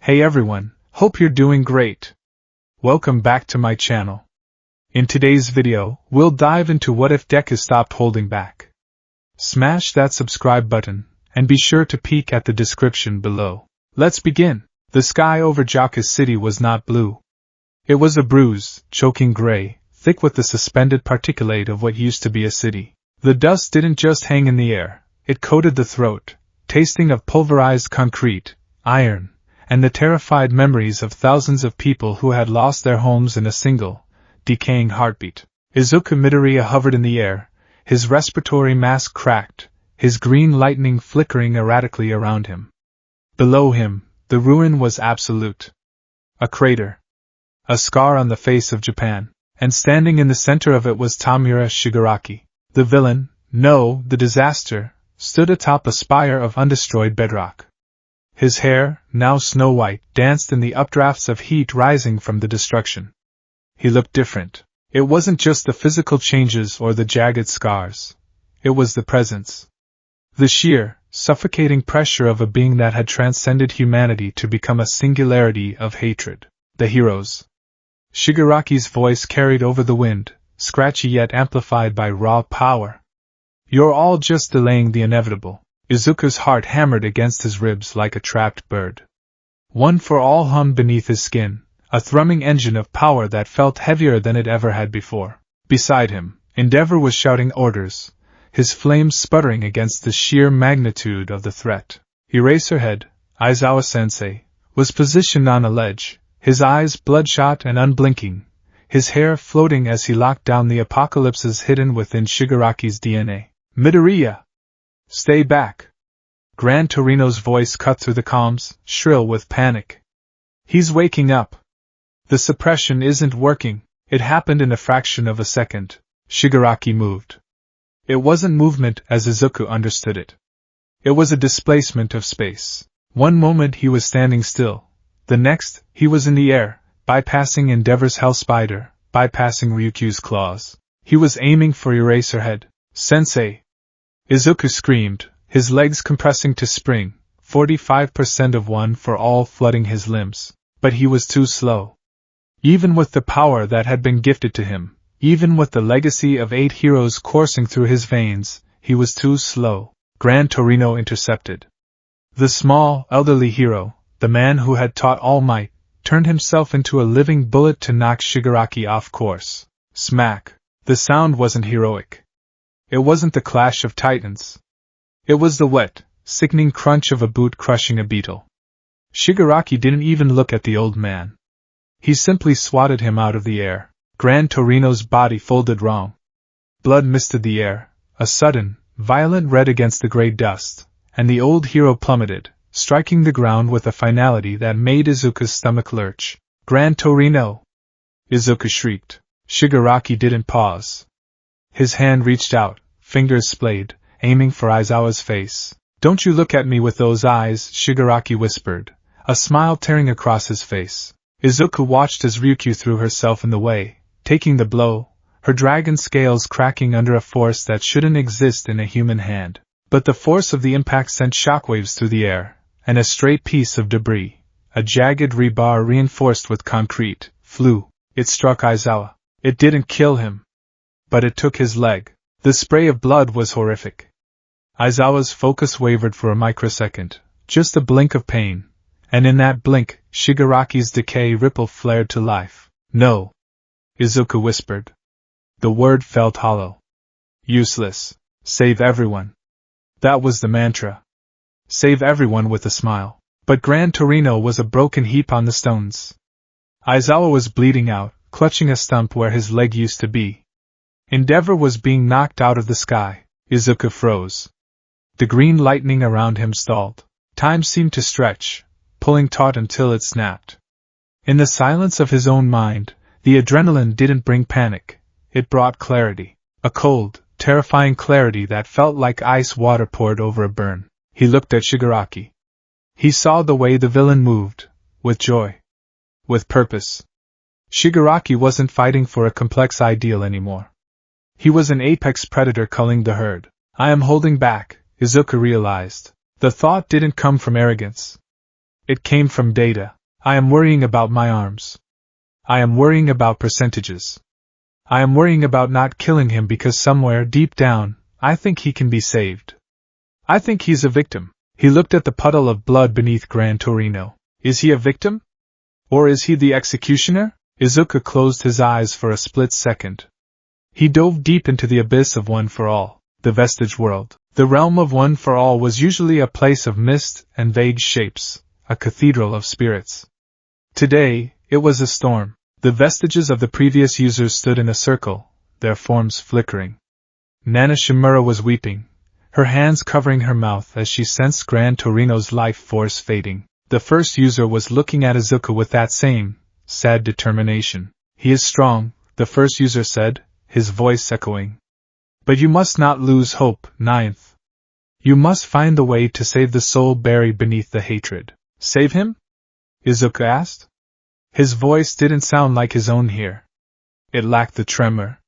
Hey everyone, hope you're doing great. Welcome back to my channel. In today's video, we'll dive into what if Deku stopped holding back. Smash that subscribe button, and be sure to peek at the description below. Let's begin. The sky over Jaka's city was not blue. It was a bruised, choking gray, thick with the suspended particulate of what used to be a city. The dust didn't just hang in the air, it coated the throat, tasting of pulverized concrete, iron, and the terrified memories of thousands of people who had lost their homes in a single, decaying heartbeat. Izuku Midoriya hovered in the air, his respiratory mask cracked, his green lightning flickering erratically around him. Below him, the ruin was absolute. A crater. A scar on the face of Japan, and standing in the center of it was Tamura Shigaraki. The villain, no, the disaster, stood atop a spire of undestroyed bedrock. His hair, now snow-white, danced in the updrafts of heat rising from the destruction. He looked different. It wasn't just the physical changes or the jagged scars. It was the presence. The sheer, suffocating pressure of a being that had transcended humanity to become a singularity of hatred. The heroes. Shigaraki's voice carried over the wind, scratchy yet amplified by raw power. You're all just delaying the inevitable. Izuku's heart hammered against his ribs like a trapped bird. One for all hummed beneath his skin, a thrumming engine of power that felt heavier than it ever had before. Beside him, Endeavor was shouting orders, his flames sputtering against the sheer magnitude of the threat. Eraserhead, Aizawa-sensei, was positioned on a ledge, his eyes bloodshot and unblinking, his hair floating as he locked down the apocalypses hidden within Shigaraki's DNA. Midoriya! Stay back! Gran Torino's voice cut through the calms, shrill with panic. He's waking up. The suppression isn't working. It happened in a fraction of a second. Shigaraki moved. It wasn't movement as Izuku understood it. It was a displacement of space. One moment he was standing still. The next, he was in the air, bypassing Endeavor's Hell Spider, bypassing Ryukyu's claws. He was aiming for Eraserhead. Sensei! Izuku screamed, his legs compressing to spring, 45% of one for all flooding his limbs. But he was too slow. Even with the power that had been gifted to him, even with the legacy of 8 heroes coursing through his veins, he was too slow. Gran Torino intercepted. The small, elderly hero, the man who had taught All Might, turned himself into a living bullet to knock Shigaraki off course. Smack! The sound wasn't heroic. It wasn't the clash of titans. It was the wet, sickening crunch of a boot crushing a beetle. Shigaraki didn't even look at the old man. He simply swatted him out of the air. Gran Torino's body folded wrong. Blood misted the air, a sudden, violent red against the gray dust, and the old hero plummeted, striking the ground with a finality that made Izuku's stomach lurch. Gran Torino! Izuku shrieked. Shigaraki didn't pause. His hand reached out, fingers splayed, aiming for Aizawa's face. Don't you look at me with those eyes, Shigaraki whispered, a smile tearing across his face. Izuku watched as Ryukyu threw herself in the way, taking the blow, her dragon scales cracking under a force that shouldn't exist in a human hand. But the force of the impact sent shockwaves through the air, and a straight piece of debris, a jagged rebar reinforced with concrete, flew. It struck Aizawa. It didn't kill him. But it took his leg. The spray of blood was horrific. Aizawa's focus wavered for a microsecond, just a blink of pain, and in that blink, Shigaraki's decay ripple flared to life. No! Izuku whispered. The word felt hollow. Useless. Save everyone. That was the mantra. Save everyone with a smile. But Gran Torino was a broken heap on the stones. Aizawa was bleeding out, clutching a stump where his leg used to be. Endeavor was being knocked out of the sky. Izuku froze. The green lightning around him stalled. Time seemed to stretch, pulling taut until it snapped. In the silence of his own mind, the adrenaline didn't bring panic. It brought clarity. A cold, terrifying clarity that felt like ice water poured over a burn. He looked at Shigaraki. He saw the way the villain moved, with joy. With purpose. Shigaraki wasn't fighting for a complex ideal anymore. He was an apex predator culling the herd. I am holding back, Izuku realized. The thought didn't come from arrogance. It came from data. I am worrying about my arms. I am worrying about percentages. I am worrying about not killing him because somewhere deep down, I think he can be saved. I think he's a victim. He looked at the puddle of blood beneath Gran Torino. Is he a victim? Or is he the executioner? Izuku closed his eyes for a split second. He dove deep into the abyss of One for All, the vestige world. The realm of One for All was usually a place of mist and vague shapes, a cathedral of spirits. Today, it was a storm. The vestiges of the previous users stood in a circle, their forms flickering. Nana Shimura was weeping, her hands covering her mouth as she sensed Gran Torino's life force fading. The first user was looking at Izuku with that same, sad determination. He is strong, the first user said, his voice echoing. But you must not lose hope, ninth. You must find the way to save the soul buried beneath the hatred. Save him? Izuku asked. His voice didn't sound like his own here. It lacked the tremor.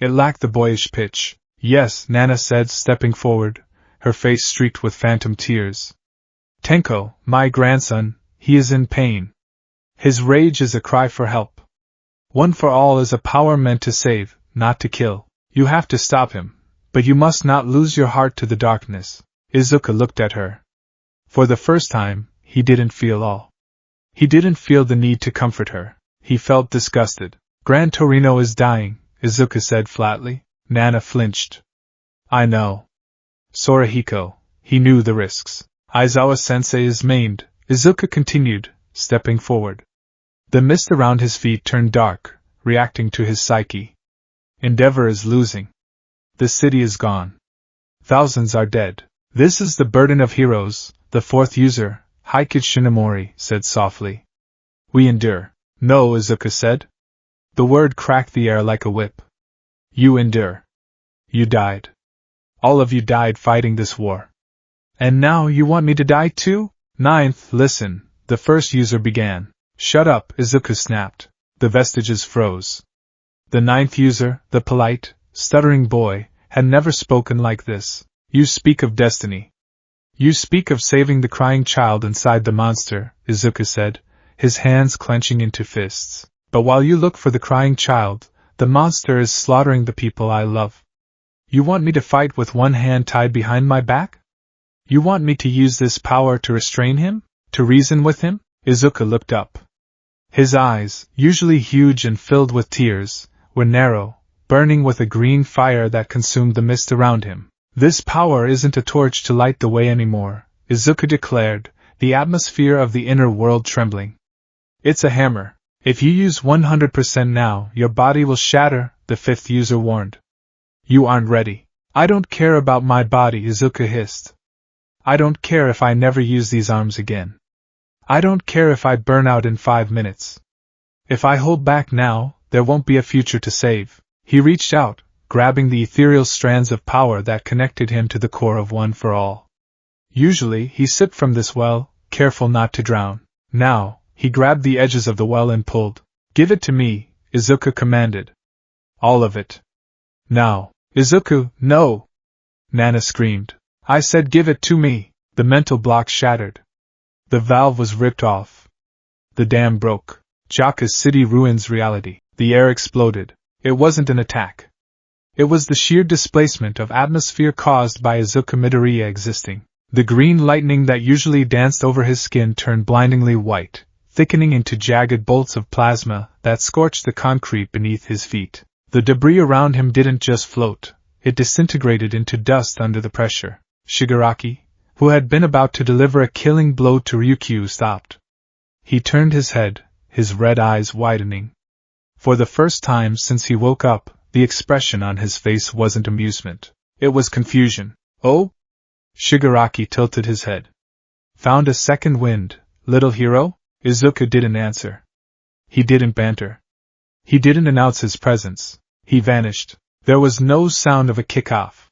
It lacked the boyish pitch. Yes, Nana said, stepping forward, her face streaked with phantom tears. Tenko, my grandson, he is in pain. His rage is a cry for help. One for All is a power meant to save, not to kill. You have to stop him, but you must not lose your heart to the darkness. Izuku looked at her. For the first time, he didn't feel all. He didn't feel the need to comfort her. He felt disgusted. Gran Torino is dying, Izuku said flatly. Nana flinched. I know. Sorahiko, he knew the risks. Aizawa-sensei is maimed, Izuku continued, stepping forward. The mist around his feet turned dark, reacting to his psyche. Endeavor is losing. The city is gone. Thousands are dead. This is the burden of heroes, the fourth user, Haikichi Shinomori, said softly. We endure. No, Izuku said. The word cracked the air like a whip. You endure. You died. All of you died fighting this war. And now you want me to die too? Ninth, listen, the first user began. Shut up, Izuku snapped. The vestiges froze. The ninth user, the polite, stuttering boy, had never spoken like this. You speak of destiny. You speak of saving the crying child inside the monster, Izuku said, his hands clenching into fists. But while you look for the crying child, the monster is slaughtering the people I love. You want me to fight with one hand tied behind my back? You want me to use this power to restrain him? To reason with him? Izuku looked up. His eyes, usually huge and filled with tears, were narrow, burning with a green fire that consumed the mist around him. This power isn't a torch to light the way anymore, Izuku declared, the atmosphere of the inner world trembling. It's a hammer. If you use 100% now, your body will shatter, the fifth user warned. You aren't ready. I don't care about my body, Izuku hissed. I don't care if I never use these arms again. I don't care if I burn out in 5 minutes. If I hold back now, there won't be a future to save. He reached out, grabbing the ethereal strands of power that connected him to the core of One for All. Usually, he sipped from this well, careful not to drown. Now, he grabbed the edges of the well and pulled. Give it to me, Izuku commanded. All of it. Now. Izuku, no! Nana screamed. I said give it to me. The mental block shattered. The valve was ripped off. The dam broke. Jaka's city ruins reality. The air exploded. It wasn't an attack. It was the sheer displacement of atmosphere caused by Izuku Midoriya existing. The green lightning that usually danced over his skin turned blindingly white, thickening into jagged bolts of plasma that scorched the concrete beneath his feet. The debris around him didn't just float, it disintegrated into dust under the pressure. Shigaraki, who had been about to deliver a killing blow to Ryukyu, stopped. He turned his head, his red eyes widening. For the first time since he woke up, the expression on his face wasn't amusement. It was confusion. Oh? Shigaraki tilted his head. Found a second wind, little hero? Izuku didn't answer. He didn't banter. He didn't announce his presence. He vanished. There was no sound of a kickoff.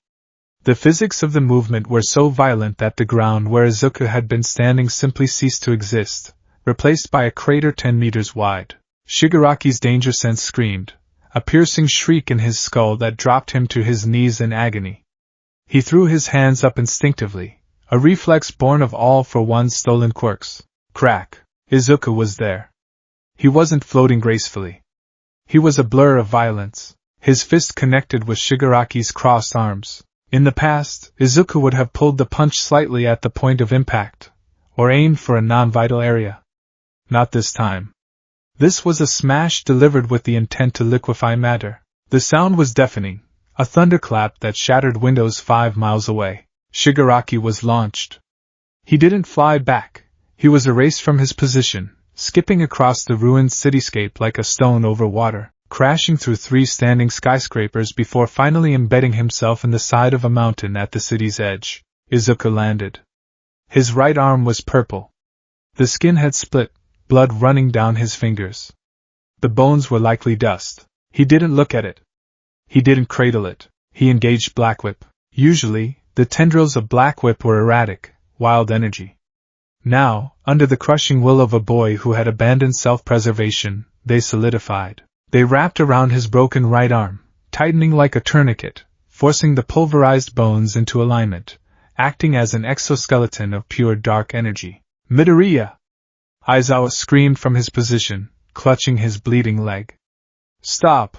The physics of the movement were so violent that the ground where Izuku had been standing simply ceased to exist, replaced by a crater 10 meters wide. Shigaraki's danger sense screamed, a piercing shriek in his skull that dropped him to his knees in agony. He threw his hands up instinctively, a reflex born of All for One's stolen quirks. Crack. Izuku was there. He wasn't floating gracefully. He was a blur of violence. His fist connected with Shigaraki's crossed arms. In the past, Izuku would have pulled the punch slightly at the point of impact, or aimed for a non-vital area. Not this time. This was a smash delivered with the intent to liquefy matter. The sound was deafening, a thunderclap that shattered windows 5 miles away. Shigaraki was launched. He didn't fly back. He was erased from his position, skipping across the ruined cityscape like a stone over water, crashing through 3 standing skyscrapers before finally embedding himself in the side of a mountain at the city's edge. Izuku landed. His right arm was purple. The skin had split, blood running down his fingers. The bones were likely dust. He didn't look at it. He didn't cradle it. He engaged Black Whip. Usually, the tendrils of Black Whip were erratic, wild energy. Now, under the crushing will of a boy who had abandoned self-preservation, they solidified. They wrapped around his broken right arm, tightening like a tourniquet, forcing the pulverized bones into alignment, acting as an exoskeleton of pure dark energy. Midoriya! Aizawa screamed from his position, clutching his bleeding leg. Stop!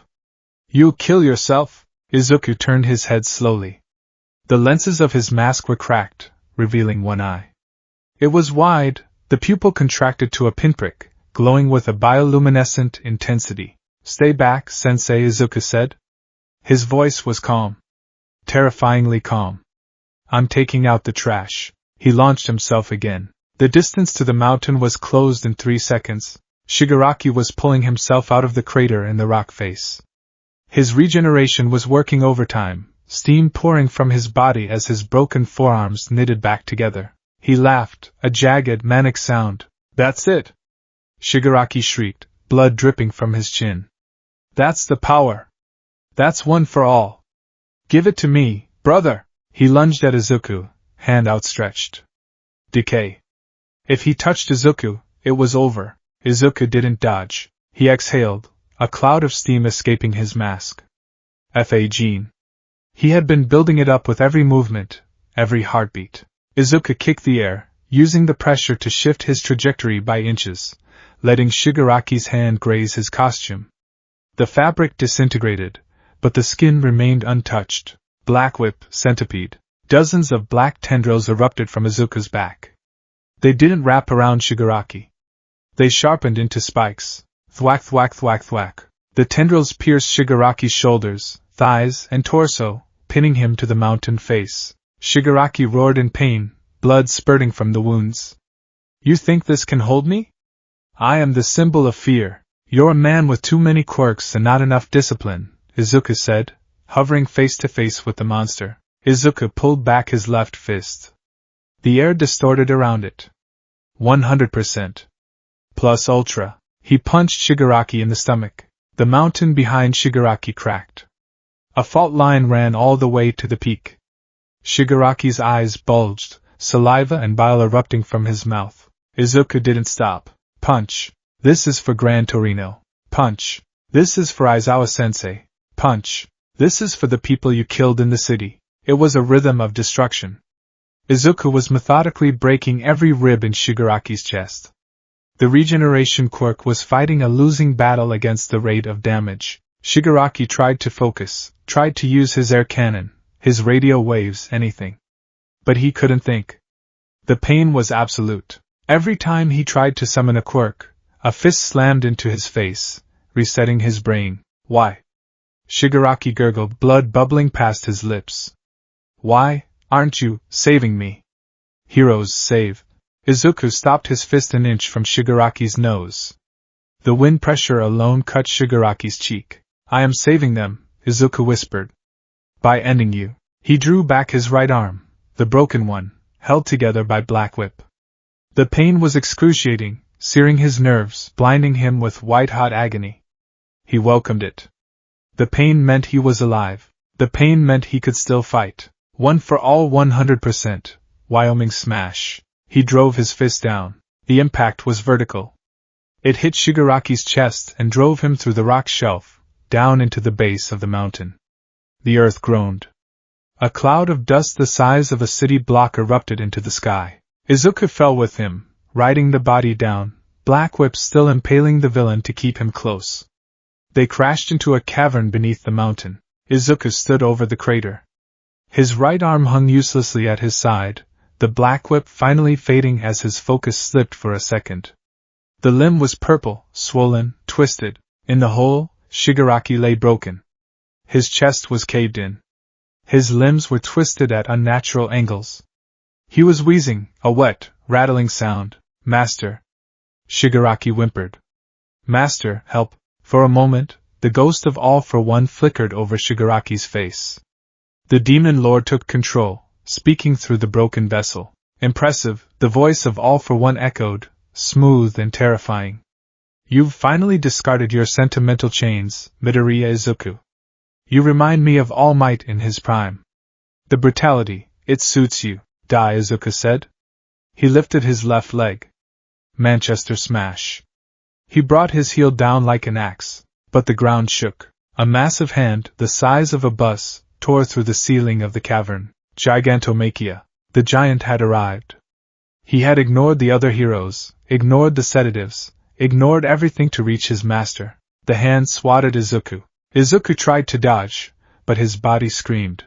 You'll kill yourself? Izuku turned his head slowly. The lenses of his mask were cracked, revealing one eye. It was wide, the pupil contracted to a pinprick, glowing with a bioluminescent intensity. Stay back, Sensei, Izuku said. His voice was calm. Terrifyingly calm. I'm taking out the trash. He launched himself again. The distance to the mountain was closed in 3 seconds. Shigaraki was pulling himself out of the crater in the rock face. His regeneration was working overtime, steam pouring from his body as his broken forearms knitted back together. He laughed, a jagged, manic sound. That's it! Shigaraki shrieked, blood dripping from his chin. That's the power! That's one for all! Give it to me, brother! He lunged at Izuku, hand outstretched. Decay. If he touched Izuku, it was over. Izuku didn't dodge. He exhaled, a cloud of steam escaping his mask. F.A. Gene. He had been building it up with every movement, every heartbeat. Izuku kicked the air, using the pressure to shift his trajectory by inches, letting Shigaraki's hand graze his costume. The fabric disintegrated, but the skin remained untouched. Black Whip, centipede. Dozens of black tendrils erupted from Izuku's back. They didn't wrap around Shigaraki. They sharpened into spikes. Thwack, thwack, thwack, thwack. The tendrils pierced Shigaraki's shoulders, thighs, and torso, pinning him to the mountain face. Shigaraki roared in pain, blood spurting from the wounds. You think this can hold me? I am the symbol of fear. You're a man with too many quirks and not enough discipline, Izuku said, hovering face to face with the monster. Izuku pulled back his left fist. The air distorted around it. 100%. Plus ultra. He punched Shigaraki in the stomach. The mountain behind Shigaraki cracked. A fault line ran all the way to the peak. Shigaraki's eyes bulged, saliva and bile erupting from his mouth. Izuku didn't stop. Punch. This is for Gran Torino. Punch. This is for Aizawa-sensei. Punch. This is for the people you killed in the city. It was a rhythm of destruction. Izuku was methodically breaking every rib in Shigaraki's chest. The regeneration quirk was fighting a losing battle against the rate of damage. Shigaraki tried to focus, tried to use his air cannon, his radio waves, anything. But he couldn't think. The pain was absolute. Every time he tried to summon a quirk, a fist slammed into his face, resetting his brain. Why? Shigaraki gurgled, blood bubbling past his lips. Why aren't you saving me? Heroes save. Izuku stopped his fist an inch from Shigaraki's nose. The wind pressure alone cut Shigaraki's cheek. I am saving them, Izuku whispered. By ending you. He drew back his right arm, the broken one, held together by Black Whip. The pain was excruciating, searing his nerves, blinding him with white-hot agony. He welcomed it. The pain meant he was alive. The pain meant he could still fight. One for all 100%. Wyoming smash. He drove his fist down. The impact was vertical. It hit Shigaraki's chest and drove him through the rock shelf, down into the base of the mountain. The earth groaned. A cloud of dust the size of a city block erupted into the sky. Izuku fell with him, riding the body down, Black Whip still impaling the villain to keep him close. They crashed into a cavern beneath the mountain. Izuku stood over the crater. His right arm hung uselessly at his side, the Black Whip finally fading as his focus slipped for a second. The limb was purple, swollen, twisted. In the hole, Shigaraki lay broken. His chest was caved in. His limbs were twisted at unnatural angles. He was wheezing, a wet, rattling sound. "Master." Shigaraki whimpered. "Master, help." For a moment, the ghost of All for One flickered over Shigaraki's face. The Demon Lord took control, speaking through the broken vessel. Impressive, the voice of All for One echoed, smooth and terrifying. "You've finally discarded your sentimental chains, Midoriya Izuku. You remind me of All Might in his prime. The brutality, it suits you," Dai Izuku said. He lifted his left leg. Manchester smash. He brought his heel down like an axe, but the ground shook. A massive hand, the size of a bus, tore through the ceiling of the cavern. Gigantomachia. The giant had arrived. He had ignored the other heroes, ignored the sedatives, ignored everything to reach his master. The hand swatted Izuku. Izuku tried to dodge, but his body screamed.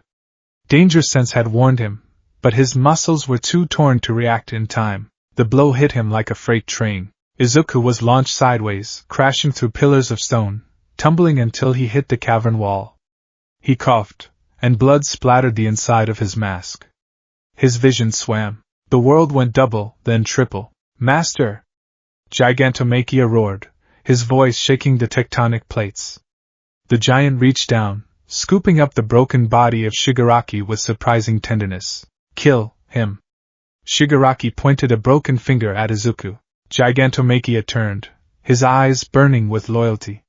Danger sense had warned him, but his muscles were too torn to react in time. The blow hit him like a freight train. Izuku was launched sideways, crashing through pillars of stone, tumbling until he hit the cavern wall. He coughed, and blood splattered the inside of his mask. His vision swam. The world went double, then triple. "Master!" Gigantomachia roared, his voice shaking the tectonic plates. The giant reached down, scooping up the broken body of Shigaraki with surprising tenderness. "Kill him." Shigaraki pointed a broken finger at Izuku. Gigantomachia turned, his eyes burning with loyalty.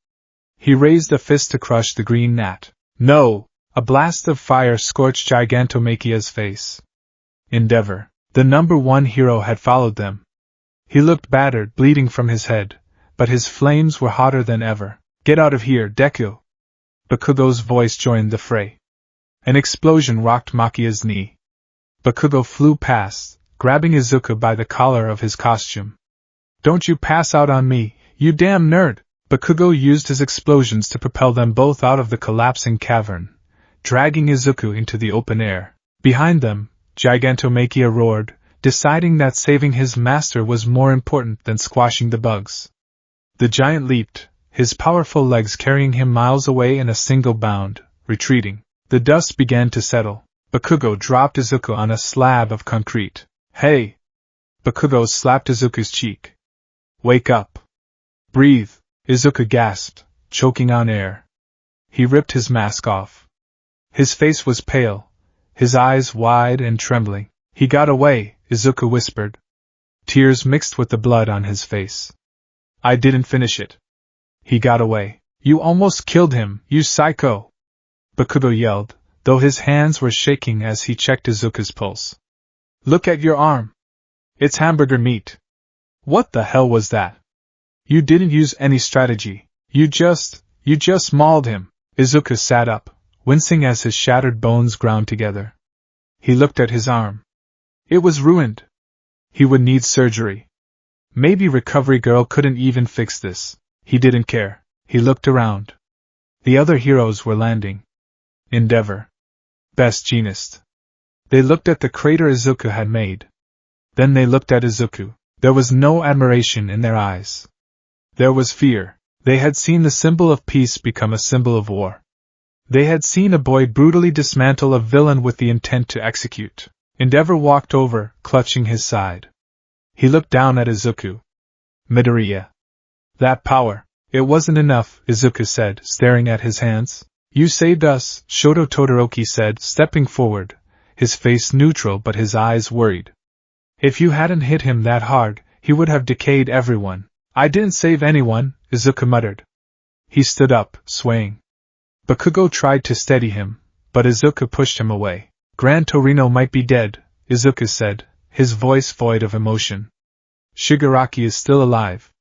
He raised a fist to crush the green gnat. "No!" A blast of fire scorched Gigantomachia's face. Endeavor. The #1 hero had followed them. He looked battered, bleeding from his head, but his flames were hotter than ever. "Get out of here, Deku!" Bakugo's voice joined the fray. An explosion rocked Machia's knee. Bakugo flew past, grabbing Izuku by the collar of his costume. "Don't you pass out on me, you damn nerd!" Bakugo used his explosions to propel them both out of the collapsing cavern, dragging Izuku into the open air. Behind them, Gigantomachia roared, deciding that saving his master was more important than squashing the bugs. The giant leaped, his powerful legs carrying him miles away in a single bound, retreating. The dust began to settle. Bakugo dropped Izuku on a slab of concrete. "Hey!" Bakugo slapped Izuku's cheek. "Wake up! Breathe!" Izuku gasped, choking on air. He ripped his mask off. His face was pale, his eyes wide and trembling. "He got away," Izuku whispered. Tears mixed with the blood on his face. "I didn't finish it. He got away." "You almost killed him, you psycho!" Bakugo yelled, though his hands were shaking as he checked Izuku's pulse. "Look at your arm. It's hamburger meat. What the hell was that? You didn't use any strategy. You just mauled him." Izuku sat up, wincing as his shattered bones ground together. He looked at his arm. It was ruined. He would need surgery. Maybe Recovery Girl couldn't even fix this. He didn't care. He looked around. The other heroes were landing. Endeavor. Best Jeanist. They looked at the crater Izuku had made. Then they looked at Izuku. There was no admiration in their eyes. There was fear. They had seen the symbol of peace become a symbol of war. They had seen a boy brutally dismantle a villain with the intent to execute. Endeavor walked over, clutching his side. He looked down at Izuku. "Midoriya. That power. It wasn't enough," Izuku said, staring at his hands. "You saved us," Shoto Todoroki said, stepping forward, his face neutral but his eyes worried. "If you hadn't hit him that hard, he would have decayed everyone." "I didn't save anyone," Izuku muttered. He stood up, swaying. Bakugo tried to steady him, but Izuku pushed him away. "Gran Torino might be dead," Izuku said, his voice void of emotion. "Shigaraki is still alive.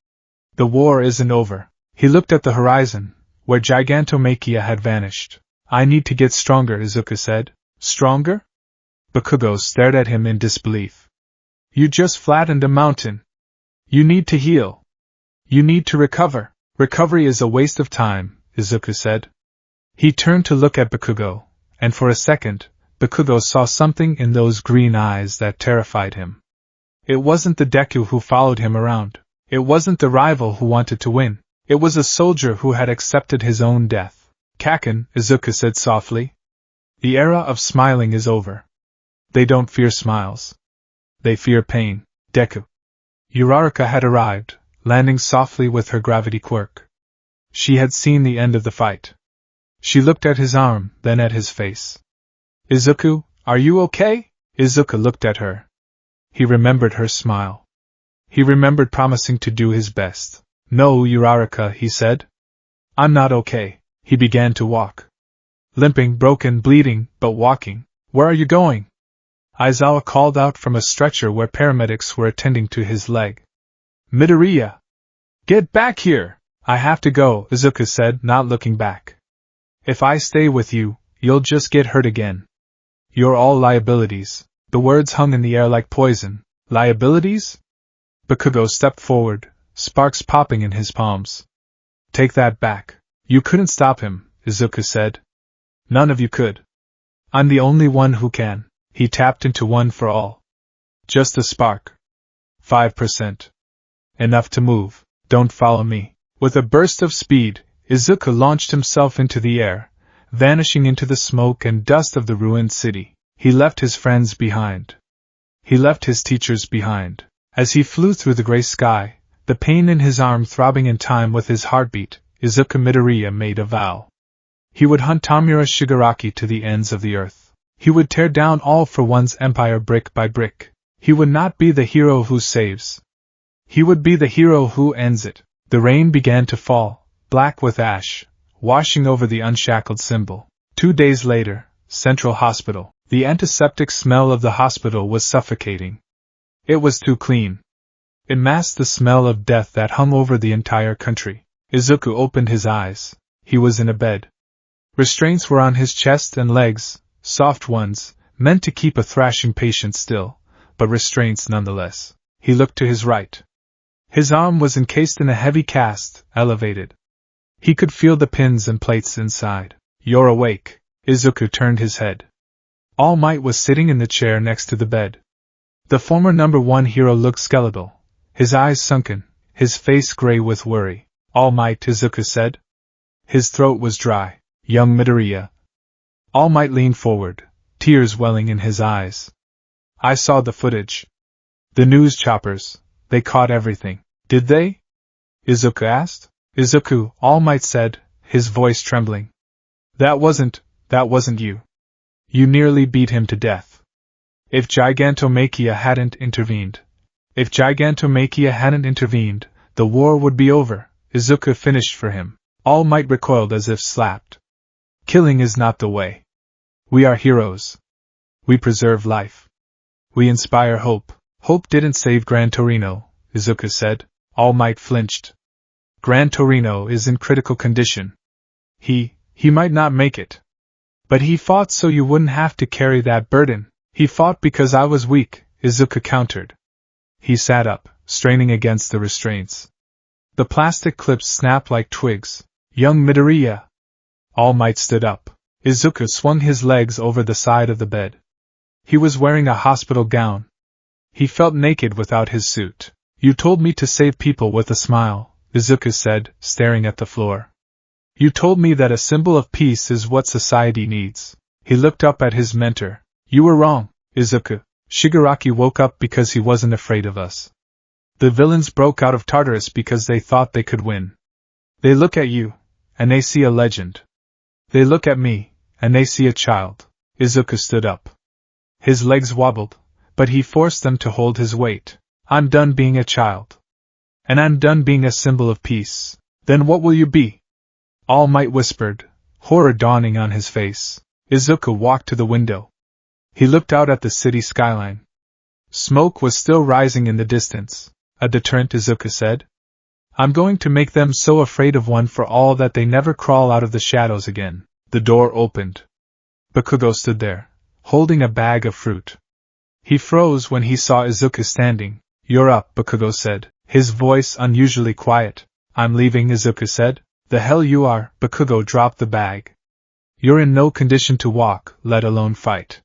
The war isn't over." He looked at the horizon, where Gigantomachia had vanished. "I need to get stronger," Izuku said. "Stronger?" Bakugo stared at him in disbelief. "You just flattened a mountain." You need to heal. You need to recover. Recovery is a waste of time, Izuku said. He turned to look at Bakugo, and for a second, Bakugo saw something in those green eyes that terrified him. It wasn't the Deku who followed him around. It wasn't the rival who wanted to win. It was a soldier who had accepted his own death. Kaken, Izuku said softly. The era of smiling is over. They don't fear smiles. They fear pain. Deku. Uraraka had arrived, landing softly with her gravity quirk. She had seen the end of the fight. She looked at his arm, then at his face. Izuku, are you okay? Izuku looked at her. He remembered her smile. He remembered promising to do his best. No, Uraraka, he said. I'm not okay. He began to walk. Limping, broken, bleeding, but walking. Where are you going? Aizawa called out from a stretcher where paramedics were attending to his leg. Midoriya! Get back here! I have to go, Izuku said, not looking back. If I stay with you, you'll just get hurt again. You're all liabilities. The words hung in the air like poison. Liabilities? Bakugo stepped forward, sparks popping in his palms. Take that back. You couldn't stop him, Izuku said. None of you could. I'm the only one who can. He tapped into one for all. Just a spark. 5%. Enough to move. Don't follow me. With a burst of speed, Izuku launched himself into the air, vanishing into the smoke and dust of the ruined city. He left his friends behind. He left his teachers behind. As he flew through the gray sky, the pain in his arm throbbing in time with his heartbeat, Izuku Midoriya made a vow. He would hunt Tamura Shigaraki to the ends of the earth. He would tear down All for One's empire brick by brick. He would not be the hero who saves. He would be the hero who ends it. The rain began to fall, black with ash, washing over the unshackled symbol. 2 days later, Central Hospital. The antiseptic smell of the hospital was suffocating. It was too clean. It masked the smell of death that hung over the entire country. Izuku opened his eyes. He was in a bed. Restraints were on his chest and legs, soft ones, meant to keep a thrashing patient still, but restraints nonetheless. He looked to his right. His arm was encased in a heavy cast, elevated. He could feel the pins and plates inside. You're awake. Izuku turned his head. All Might was sitting in the chair next to the bed. The former number 1 hero looked skeletal, his eyes sunken, his face gray with worry. All Might, Izuku said. His throat was dry. Young Midoriya. All Might leaned forward, tears welling in his eyes. I saw the footage. The news choppers, they caught everything. Did they? Izuku asked. Izuku, All Might said, his voice trembling. That wasn't you. You nearly beat him to death. If Gigantomachia hadn't intervened, the war would be over. Izuku finished for him. All Might recoiled as if slapped. Killing is not the way. We are heroes. We preserve life. We inspire hope. Hope didn't save Gran Torino, Izuku said. All Might flinched. Gran Torino is in critical condition. He might not make it. But he fought so you wouldn't have to carry that burden. He fought because I was weak, Izuku countered. He sat up, straining against the restraints. The plastic clips snapped like twigs. Young Midoriya. All Might stood up. Izuku swung his legs over the side of the bed. He was wearing a hospital gown. He felt naked without his suit. You told me to save people with a smile, Izuku said, staring at the floor. You told me that a symbol of peace is what society needs. He looked up at his mentor. You were wrong, Izuku. Shigaraki woke up because he wasn't afraid of us. The villains broke out of Tartarus because they thought they could win. They look at you, and they see a legend. They look at me, and they see a child. Izuku stood up. His legs wobbled, but he forced them to hold his weight. I'm done being a child. And I'm done being a symbol of peace. Then what will you be? All Might whispered, horror dawning on his face. Izuku walked to the window. He looked out at the city skyline. Smoke was still rising in the distance. A deterrent, Izuku said. I'm going to make them so afraid of One for All that they never crawl out of the shadows again. The door opened. Bakugo stood there, holding a bag of fruit. He froze when he saw Izuku standing. You're up, Bakugo said. his voice unusually quiet. I'm leaving, Izuku said. The hell you are, Bakugo dropped the bag. You're in no condition to walk, let alone fight.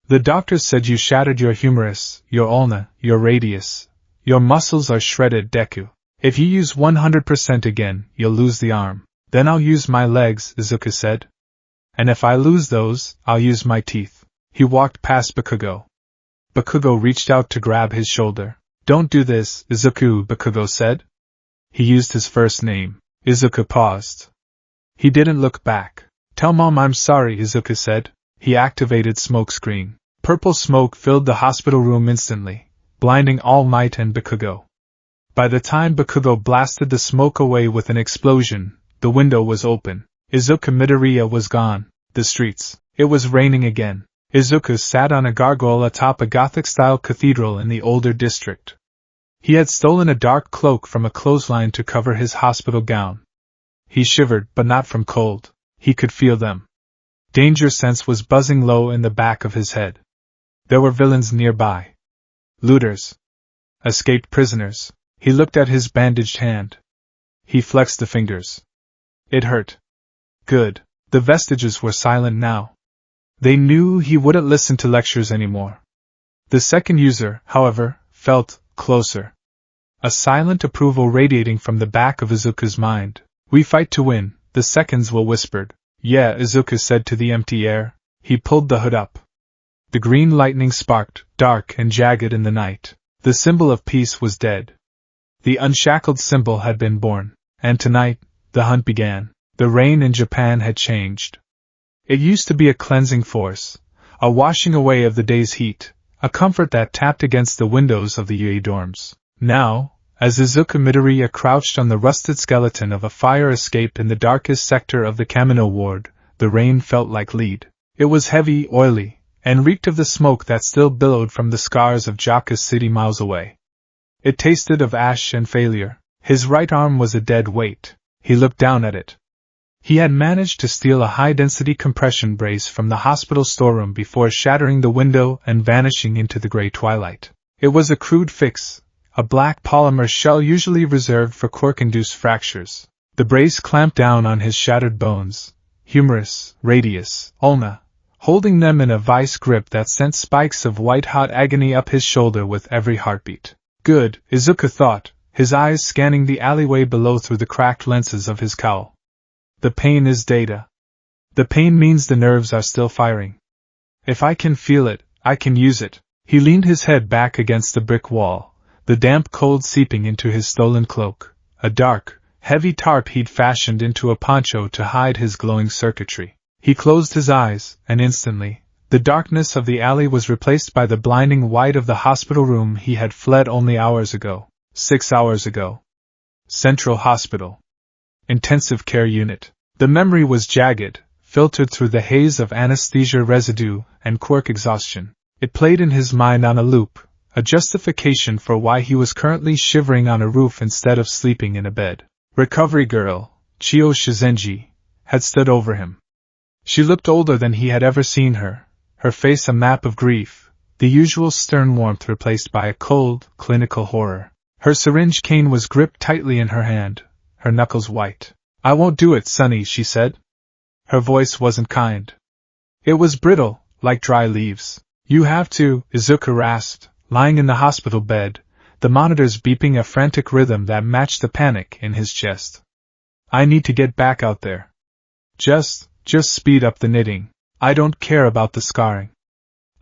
The doctors said you shattered your humerus, your ulna, your radius. Your muscles are shredded, Deku. If you use 100% again, you'll lose the arm. Then I'll use my legs, Izuku said. And if I lose those, I'll use my teeth. He walked past Bakugo. Bakugo reached out to grab his shoulder. Don't do this, Izuku, Bakugo said. He used his first name. Izuku paused. He didn't look back. Tell Mom I'm sorry, Izuku said. He activated smokescreen. Purple smoke filled the hospital room instantly, blinding All Might and Bakugo. By the time Bakugo blasted the smoke away with an explosion, the window was open. Izuku Midoriya was gone. The streets. It was raining again. Izuku sat on a gargoyle atop a Gothic-style cathedral in the older district. He had stolen a dark cloak from a clothesline to cover his hospital gown. He shivered, but not from cold. He could feel them. Danger sense was buzzing low in the back of his head. There were villains nearby. Looters. Escaped prisoners. He looked at his bandaged hand. He flexed the fingers. It hurt. Good. The vestiges were silent now. They knew he wouldn't listen to lectures anymore. The second user, however, felt closer. A silent approval radiating from the back of Izuku's mind. We fight to win, the seconds will whispered. Yeah, Izuku said to the empty air. He pulled the hood up. The green lightning sparked, dark and jagged in the night. The symbol of peace was dead. The unshackled symbol had been born, and tonight, the hunt began. The rain in Japan had changed. It used to be a cleansing force, a washing away of the day's heat, a comfort that tapped against the windows of the UA dorms. Now, as Izuku Midoriya crouched on the rusted skeleton of a fire escape in the darkest sector of the Kamino ward, the rain felt like lead. It was heavy, oily, and reeked of the smoke that still billowed from the scars of Jaka's city miles away. It tasted of ash and failure. His right arm was a dead weight. He looked down at it. He had managed to steal a high-density compression brace from the hospital storeroom before shattering the window and vanishing into the gray twilight. It was a crude fix, a black polymer shell usually reserved for quirk-induced fractures. The brace clamped down on his shattered bones, humerus, radius, ulna, holding them in a vice grip that sent spikes of white-hot agony up his shoulder with every heartbeat. Good, Izuku thought, his eyes scanning the alleyway below through the cracked lenses of his cowl. The pain is data. The pain means the nerves are still firing. If I can feel it, I can use it. He leaned his head back against the brick wall, the damp cold seeping into his stolen cloak, a dark, heavy tarp he'd fashioned into a poncho to hide his glowing circuitry. He closed his eyes, and instantly, the darkness of the alley was replaced by the blinding white of the hospital room he had fled only hours ago. 6 hours ago. Central Hospital. Intensive Care Unit. The memory was jagged, filtered through the haze of anesthesia residue and quirk exhaustion. It played in his mind on a loop, a justification for why he was currently shivering on a roof instead of sleeping in a bed. Recovery girl, Chio Shizenji, had stood over him. She looked older than he had ever seen her, her face a map of grief, the usual stern warmth replaced by a cold, clinical horror. Her syringe cane was gripped tightly in her hand, her knuckles white. I won't do it, Sonny, she said. Her voice wasn't kind. It was brittle, like dry leaves. You have to, Izuku rasped, lying in the hospital bed, the monitors beeping a frantic rhythm that matched the panic in his chest. I need to get back out there. Just speed up the knitting. I don't care about the scarring.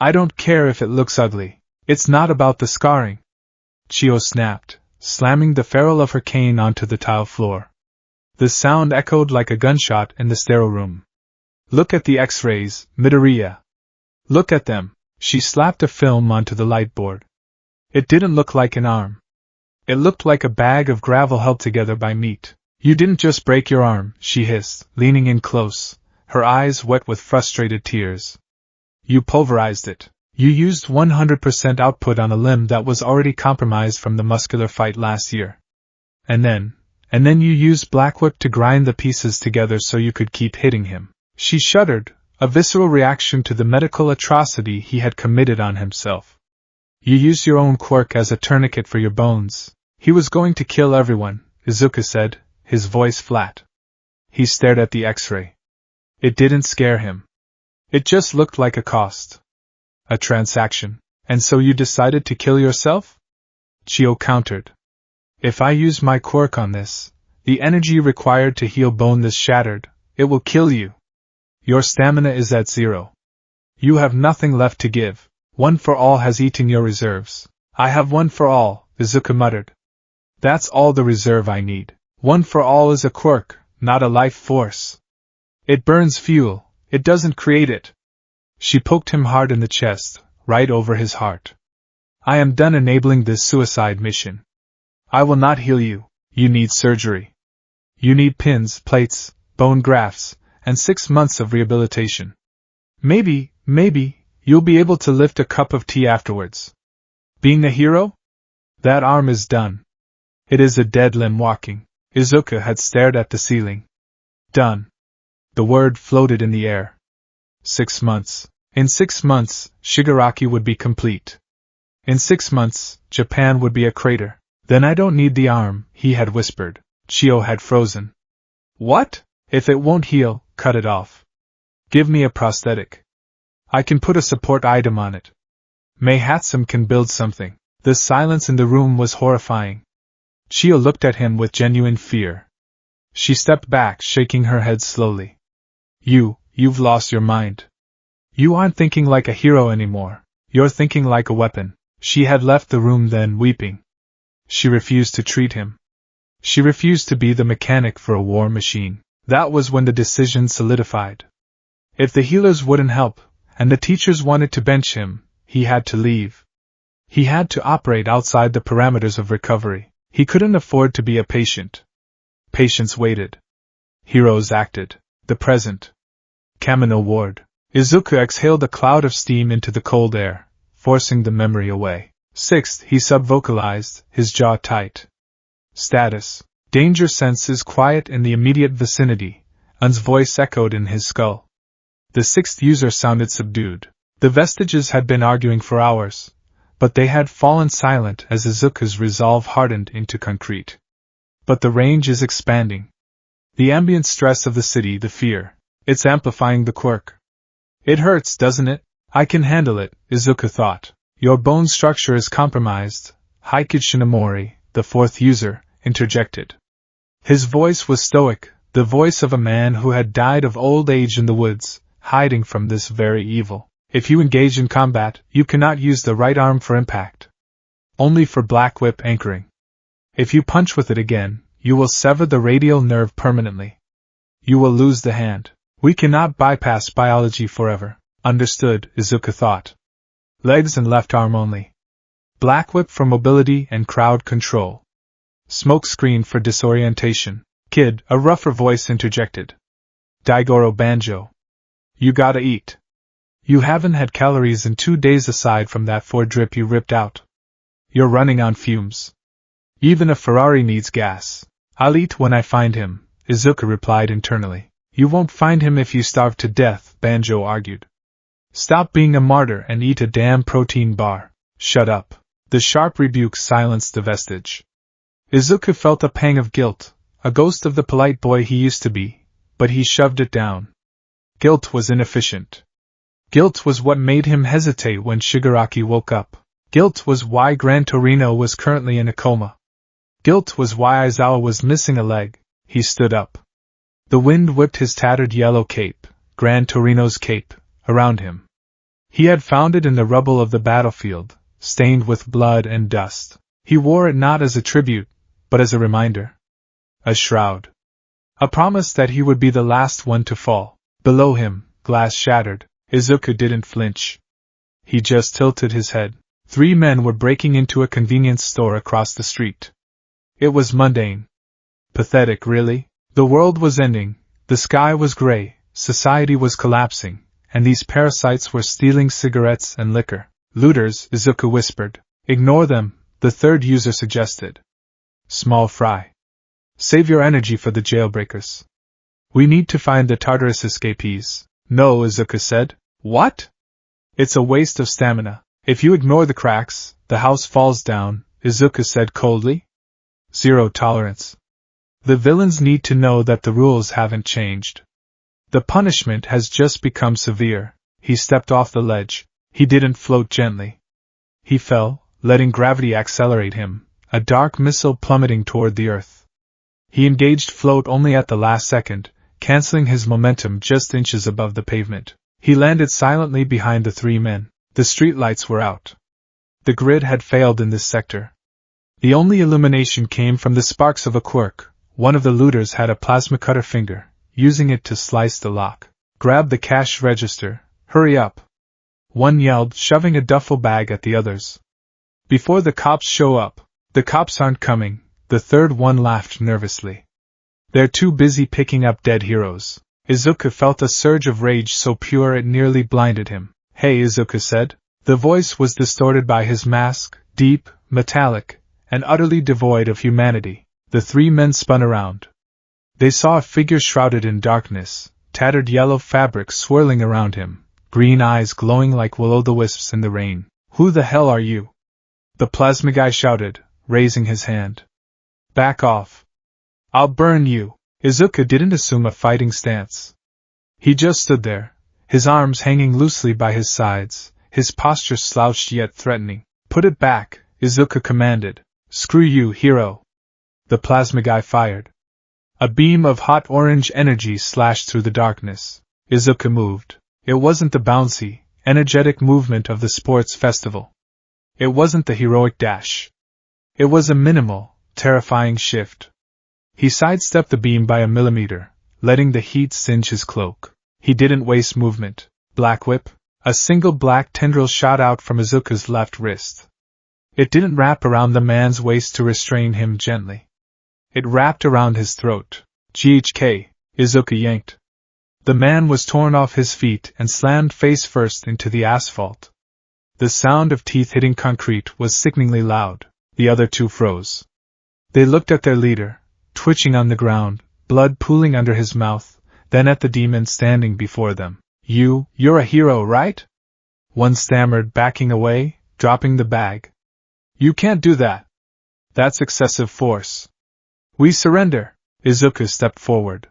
I don't care if it looks ugly. It's not about the scarring. Chio snapped, slamming the ferrule of her cane onto the tile floor. The sound echoed like a gunshot in the sterile room. Look at the X-rays, Midoriya. Look at them. She slapped a film onto the light board. It didn't look like an arm. It looked like a bag of gravel held together by meat. You didn't just break your arm, she hissed, leaning in close, her eyes wet with frustrated tears. You pulverized it. You used 100% output on a limb that was already compromised from the muscular fight last year. And then you used Blackwhip to grind the pieces together so you could keep hitting him. She shuddered, a visceral reaction to the medical atrocity he had committed on himself. You used your own quirk as a tourniquet for your bones, He was going to kill everyone, Izuku said, his voice flat. He stared at the X-ray. It didn't scare him. It just looked like a cost. A transaction. And so you decided to kill yourself? Chio countered. If I use my quirk on this, the energy required to heal bone this shattered, it will kill you. Your stamina is at 0. You have nothing left to give. One for all has eaten your reserves. I have one for all, Izuku muttered. That's all the reserve I need. One for all is a quirk, not a life force. It burns fuel, it doesn't create it. She poked him hard in the chest, right over his heart. I am done enabling this suicide mission. I will not heal you. You need surgery. You need pins, plates, bone grafts, and 6 months of rehabilitation. Maybe, you'll be able to lift a cup of tea afterwards. Being a hero? That arm is done. It is a dead limb walking. Izuku had stared at the ceiling. Done. The word floated in the air. 6 months. In 6 months, Shigaraki would be complete. In 6 months, Japan would be a crater. Then I don't need the arm, he had whispered. Chio had frozen. What? If it won't heal, cut it off. Give me a prosthetic. I can put a support item on it. May Hatsum can build something. The silence in the room was horrifying. Chio looked at him with genuine fear. She stepped back, shaking her head slowly. You've lost your mind. You aren't thinking like a hero anymore. You're thinking like a weapon. She had left the room then, weeping. She refused to treat him. She refused to be the mechanic for a war machine. That was when the decision solidified. If the healers wouldn't help, and the teachers wanted to bench him, he had to leave. He had to operate outside the parameters of recovery. He couldn't afford to be a patient. Patients waited. Heroes acted. The present. Kamino Ward. Izuku exhaled a cloud of steam into the cold air, forcing the memory away. Sixth, he subvocalized, his jaw tight. Status. Danger sense is quiet in the immediate vicinity. Un's voice echoed in his skull. The sixth user sounded subdued. The vestiges had been arguing for hours, but they had fallen silent as Izuku's resolve hardened into concrete. But the range is expanding. The ambient stress of the city, the fear. It's amplifying the quirk. It hurts, doesn't it? I can handle it, Izuku thought. Your bone structure is compromised, Haiku Shinomori, the fourth user, interjected. His voice was stoic, the voice of a man who had died of old age in the woods, hiding from this very evil. If you engage in combat, you cannot use the right arm for impact. Only for black whip anchoring. If you punch with it again, you will sever the radial nerve permanently. You will lose the hand. We cannot bypass biology forever. Understood, Izuku thought. Legs and left arm only. Black whip for mobility and crowd control. Smoke screen for disorientation. Kid, a rougher voice interjected. Daigoro Banjo. You gotta eat. You haven't had calories in 2 days aside from that 4 drip you ripped out. You're running on fumes. Even a Ferrari needs gas. I'll eat when I find him, Izuku replied internally. You won't find him if you starve to death, Banjo argued. Stop being a martyr and eat a damn protein bar. Shut up. The sharp rebuke silenced the vestige. Izuku felt a pang of guilt, a ghost of the polite boy he used to be, but he shoved it down. Guilt was inefficient. Guilt was what made him hesitate when Shigaraki woke up. Guilt was why Gran Torino was currently in a coma. Guilt was why Aizawa was missing a leg. He stood up. The wind whipped his tattered yellow cape, Gran Torino's cape, around him. He had found it in the rubble of the battlefield, stained with blood and dust. He wore it not as a tribute, but as a reminder. A shroud. A promise that he would be the last one to fall. Below him, glass shattered. Izuku didn't flinch. He just tilted his head. 3 men were breaking into a convenience store across the street. It was mundane. Pathetic, really. The world was ending, the sky was gray, society was collapsing, and these parasites were stealing cigarettes and liquor. Looters, Izuku whispered. Ignore them, the third user suggested. Small fry. Save your energy for the jailbreakers. We need to find the Tartarus escapees. No, Izuku said. What? It's a waste of stamina. If you ignore the cracks, the house falls down, Izuku said coldly. Zero tolerance. The villains need to know that the rules haven't changed. The punishment has just become severe. He stepped off the ledge. He didn't float gently. He fell, letting gravity accelerate him, a dark missile plummeting toward the earth. He engaged float only at the last second, canceling his momentum just inches above the pavement. He landed silently behind the three men. The streetlights were out. The grid had failed in this sector. The only illumination came from the sparks of a quirk. One of the looters had a plasma cutter finger, using it to slice the lock. Grab the cash register. Hurry up. One yelled, shoving a duffel bag at the others. Before the cops show up. The cops aren't coming, the third one laughed nervously. They're too busy picking up dead heroes. Izuku felt a surge of rage so pure it nearly blinded him. Hey, Izuku said. The voice was distorted by his mask, deep, metallic, and utterly devoid of humanity. The three men spun around. They saw a figure shrouded in darkness, tattered yellow fabric swirling around him, green eyes glowing like will-o'-the-wisps in the rain. Who the hell are you? The plasma guy shouted, raising his hand. Back off. I'll burn you. Izuku didn't assume a fighting stance. He just stood there, his arms hanging loosely by his sides, his posture slouched yet threatening. Put it back, Izuku commanded. Screw you, hero. The plasma guy fired. A beam of hot orange energy slashed through the darkness. Izuku moved. It wasn't the bouncy, energetic movement of the sports festival. It wasn't the heroic dash. It was a minimal, terrifying shift. He sidestepped the beam by a millimeter, letting the heat singe his cloak. He didn't waste movement. Black whip. A single black tendril shot out from Izuku's left wrist. It didn't wrap around the man's waist to restrain him gently. It wrapped around his throat. GHK, Izuku yanked. The man was torn off his feet and slammed face first into the asphalt. The sound of teeth hitting concrete was sickeningly loud. The other two froze. They looked at their leader, twitching on the ground, blood pooling under his mouth, then at the demon standing before them. You're a hero, right? One stammered, backing away, dropping the bag. You can't do that. That's excessive force. We surrender. Izuku stepped forward.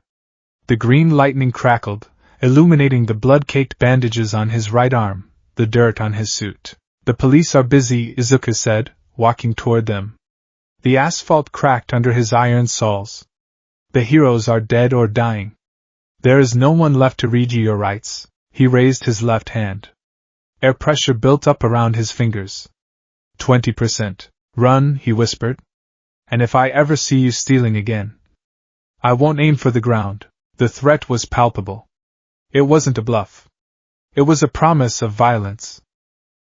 The green lightning crackled, illuminating the blood-caked bandages on his right arm, the dirt on his suit. The police are busy, Izuku said, walking toward them. The asphalt cracked under his iron soles. The heroes are dead or dying. There is no one left to read you your rights. He raised his left hand. Air pressure built up around his fingers. 20%. Run, he whispered. And if I ever see you stealing again, I won't aim for the ground. The threat was palpable. It wasn't a bluff. It was a promise of violence.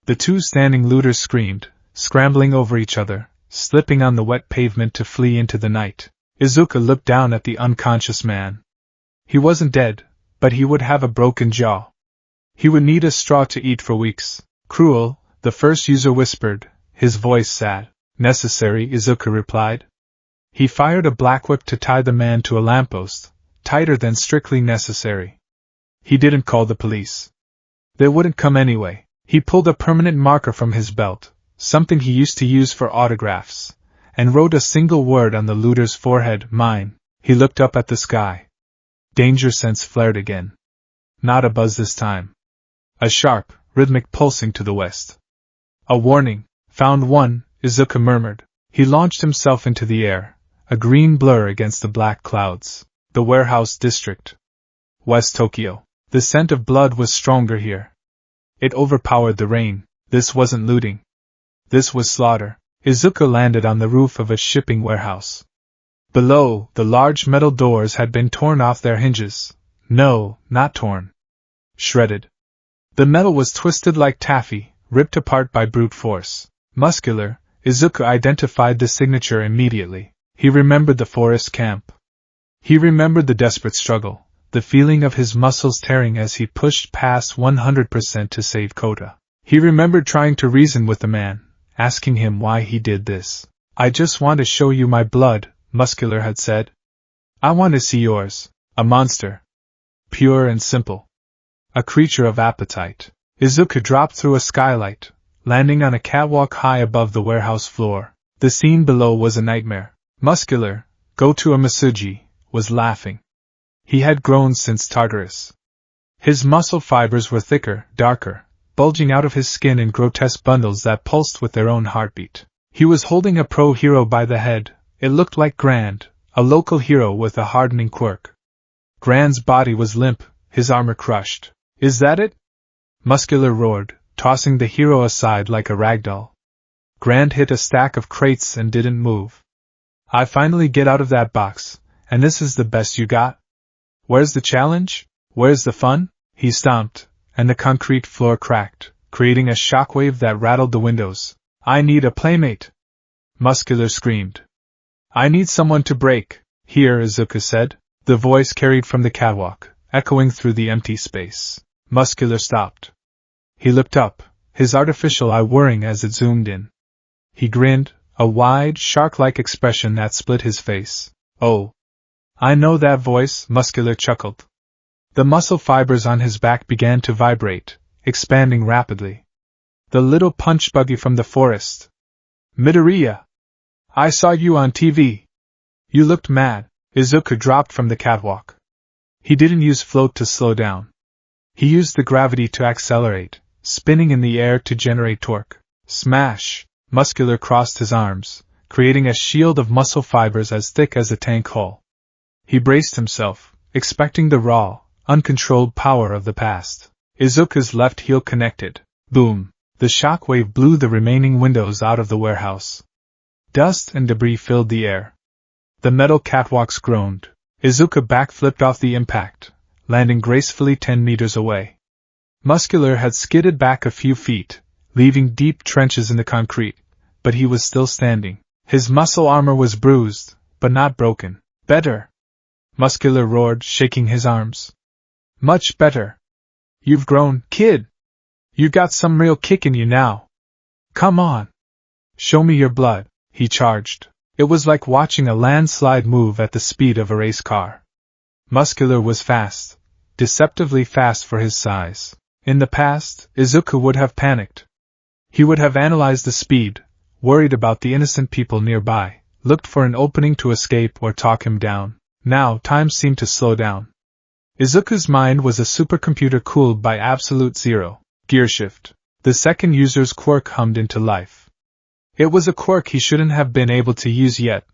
The two standing looters screamed, scrambling over each other, slipping on the wet pavement to flee into the night. Izuku looked down at the unconscious man. He wasn't dead, but he would have a broken jaw. He would need a straw to eat for weeks. Cruel, the first user whispered, his voice sad. Necessary, Izuku replied. He fired a black whip to tie the man to a lamppost, tighter than strictly necessary. He didn't call the police. They wouldn't come anyway. He pulled a permanent marker from his belt, something he used to use for autographs, and wrote a single word on the looter's forehead, mine. He looked up at the sky. Danger sense flared again. Not a buzz this time. A sharp, rhythmic pulsing to the west. A warning. Found one, Izuku murmured. He launched himself into the air, a green blur against the black clouds. The warehouse district. West Tokyo. The scent of blood was stronger here. It overpowered the rain. This wasn't looting. This was slaughter. Izuku landed on the roof of a shipping warehouse. Below, the large metal doors had been torn off their hinges. No, not torn. Shredded. The metal was twisted like taffy, ripped apart by brute force. Muscular, Izuku identified the signature immediately. He remembered the forest camp. He remembered the desperate struggle, the feeling of his muscles tearing as he pushed past 100% to save Kota. He remembered trying to reason with the man, asking him why he did this. I just want to show you my blood, Muscular had said. I want to see yours. A monster. Pure and simple. A creature of appetite. Izuku dropped through a skylight, landing on a catwalk high above the warehouse floor. The scene below was a nightmare. Muscular, go to a Masuji, was laughing. He had grown since Tartarus. His muscle fibers were thicker, darker, bulging out of his skin in grotesque bundles that pulsed with their own heartbeat. He was holding a pro-hero by the head. It looked like Grand, a local hero with a hardening quirk. Grand's body was limp, his armor crushed. Is that it? Muscular roared, tossing the hero aside like a ragdoll. Grand hit a stack of crates and didn't move. I finally get out of that box, and this is the best you got? Where's the challenge? Where's the fun? He stomped, and the concrete floor cracked, creating a shockwave that rattled the windows. I need a playmate! Muscular screamed. I need someone to break, here, Izuku said. The voice carried from the catwalk, echoing through the empty space. Muscular stopped. He looked up, his artificial eye whirring as it zoomed in. He grinned, a wide, shark-like expression that split his face. Oh! I know that voice, Muscular chuckled. The muscle fibers on his back began to vibrate, expanding rapidly. The little punch buggy from the forest. Midoriya! I saw you on TV. You looked mad. Izuku dropped from the catwalk. He didn't use float to slow down. He used the gravity to accelerate, spinning in the air to generate torque. Smash! Muscular crossed his arms, creating a shield of muscle fibers as thick as a tank hull. He braced himself, expecting the raw, uncontrolled power of the past. Izuku's left heel connected. Boom! The shockwave blew the remaining windows out of the warehouse. Dust and debris filled the air. The metal catwalks groaned. Izuku backflipped off the impact, landing gracefully 10 meters away. Muscular had skidded back a few feet, leaving deep trenches in the concrete, but he was still standing. His muscle armor was bruised, but not broken. Better! Muscular roared, shaking his arms. Much better! You've grown, kid! You got some real kick in you now. Come on! Show me your blood, he charged. It was like watching a landslide move at the speed of a race car. Muscular was fast, deceptively fast for his size. In the past, Izuku would have panicked. He would have analyzed the speed, worried about the innocent people nearby, looked for an opening to escape or talk him down. Now time seemed to slow down. Izuku's mind was a supercomputer cooled by absolute zero. Gearshift. The second user's quirk hummed into life. It was a quirk he shouldn't have been able to use yet,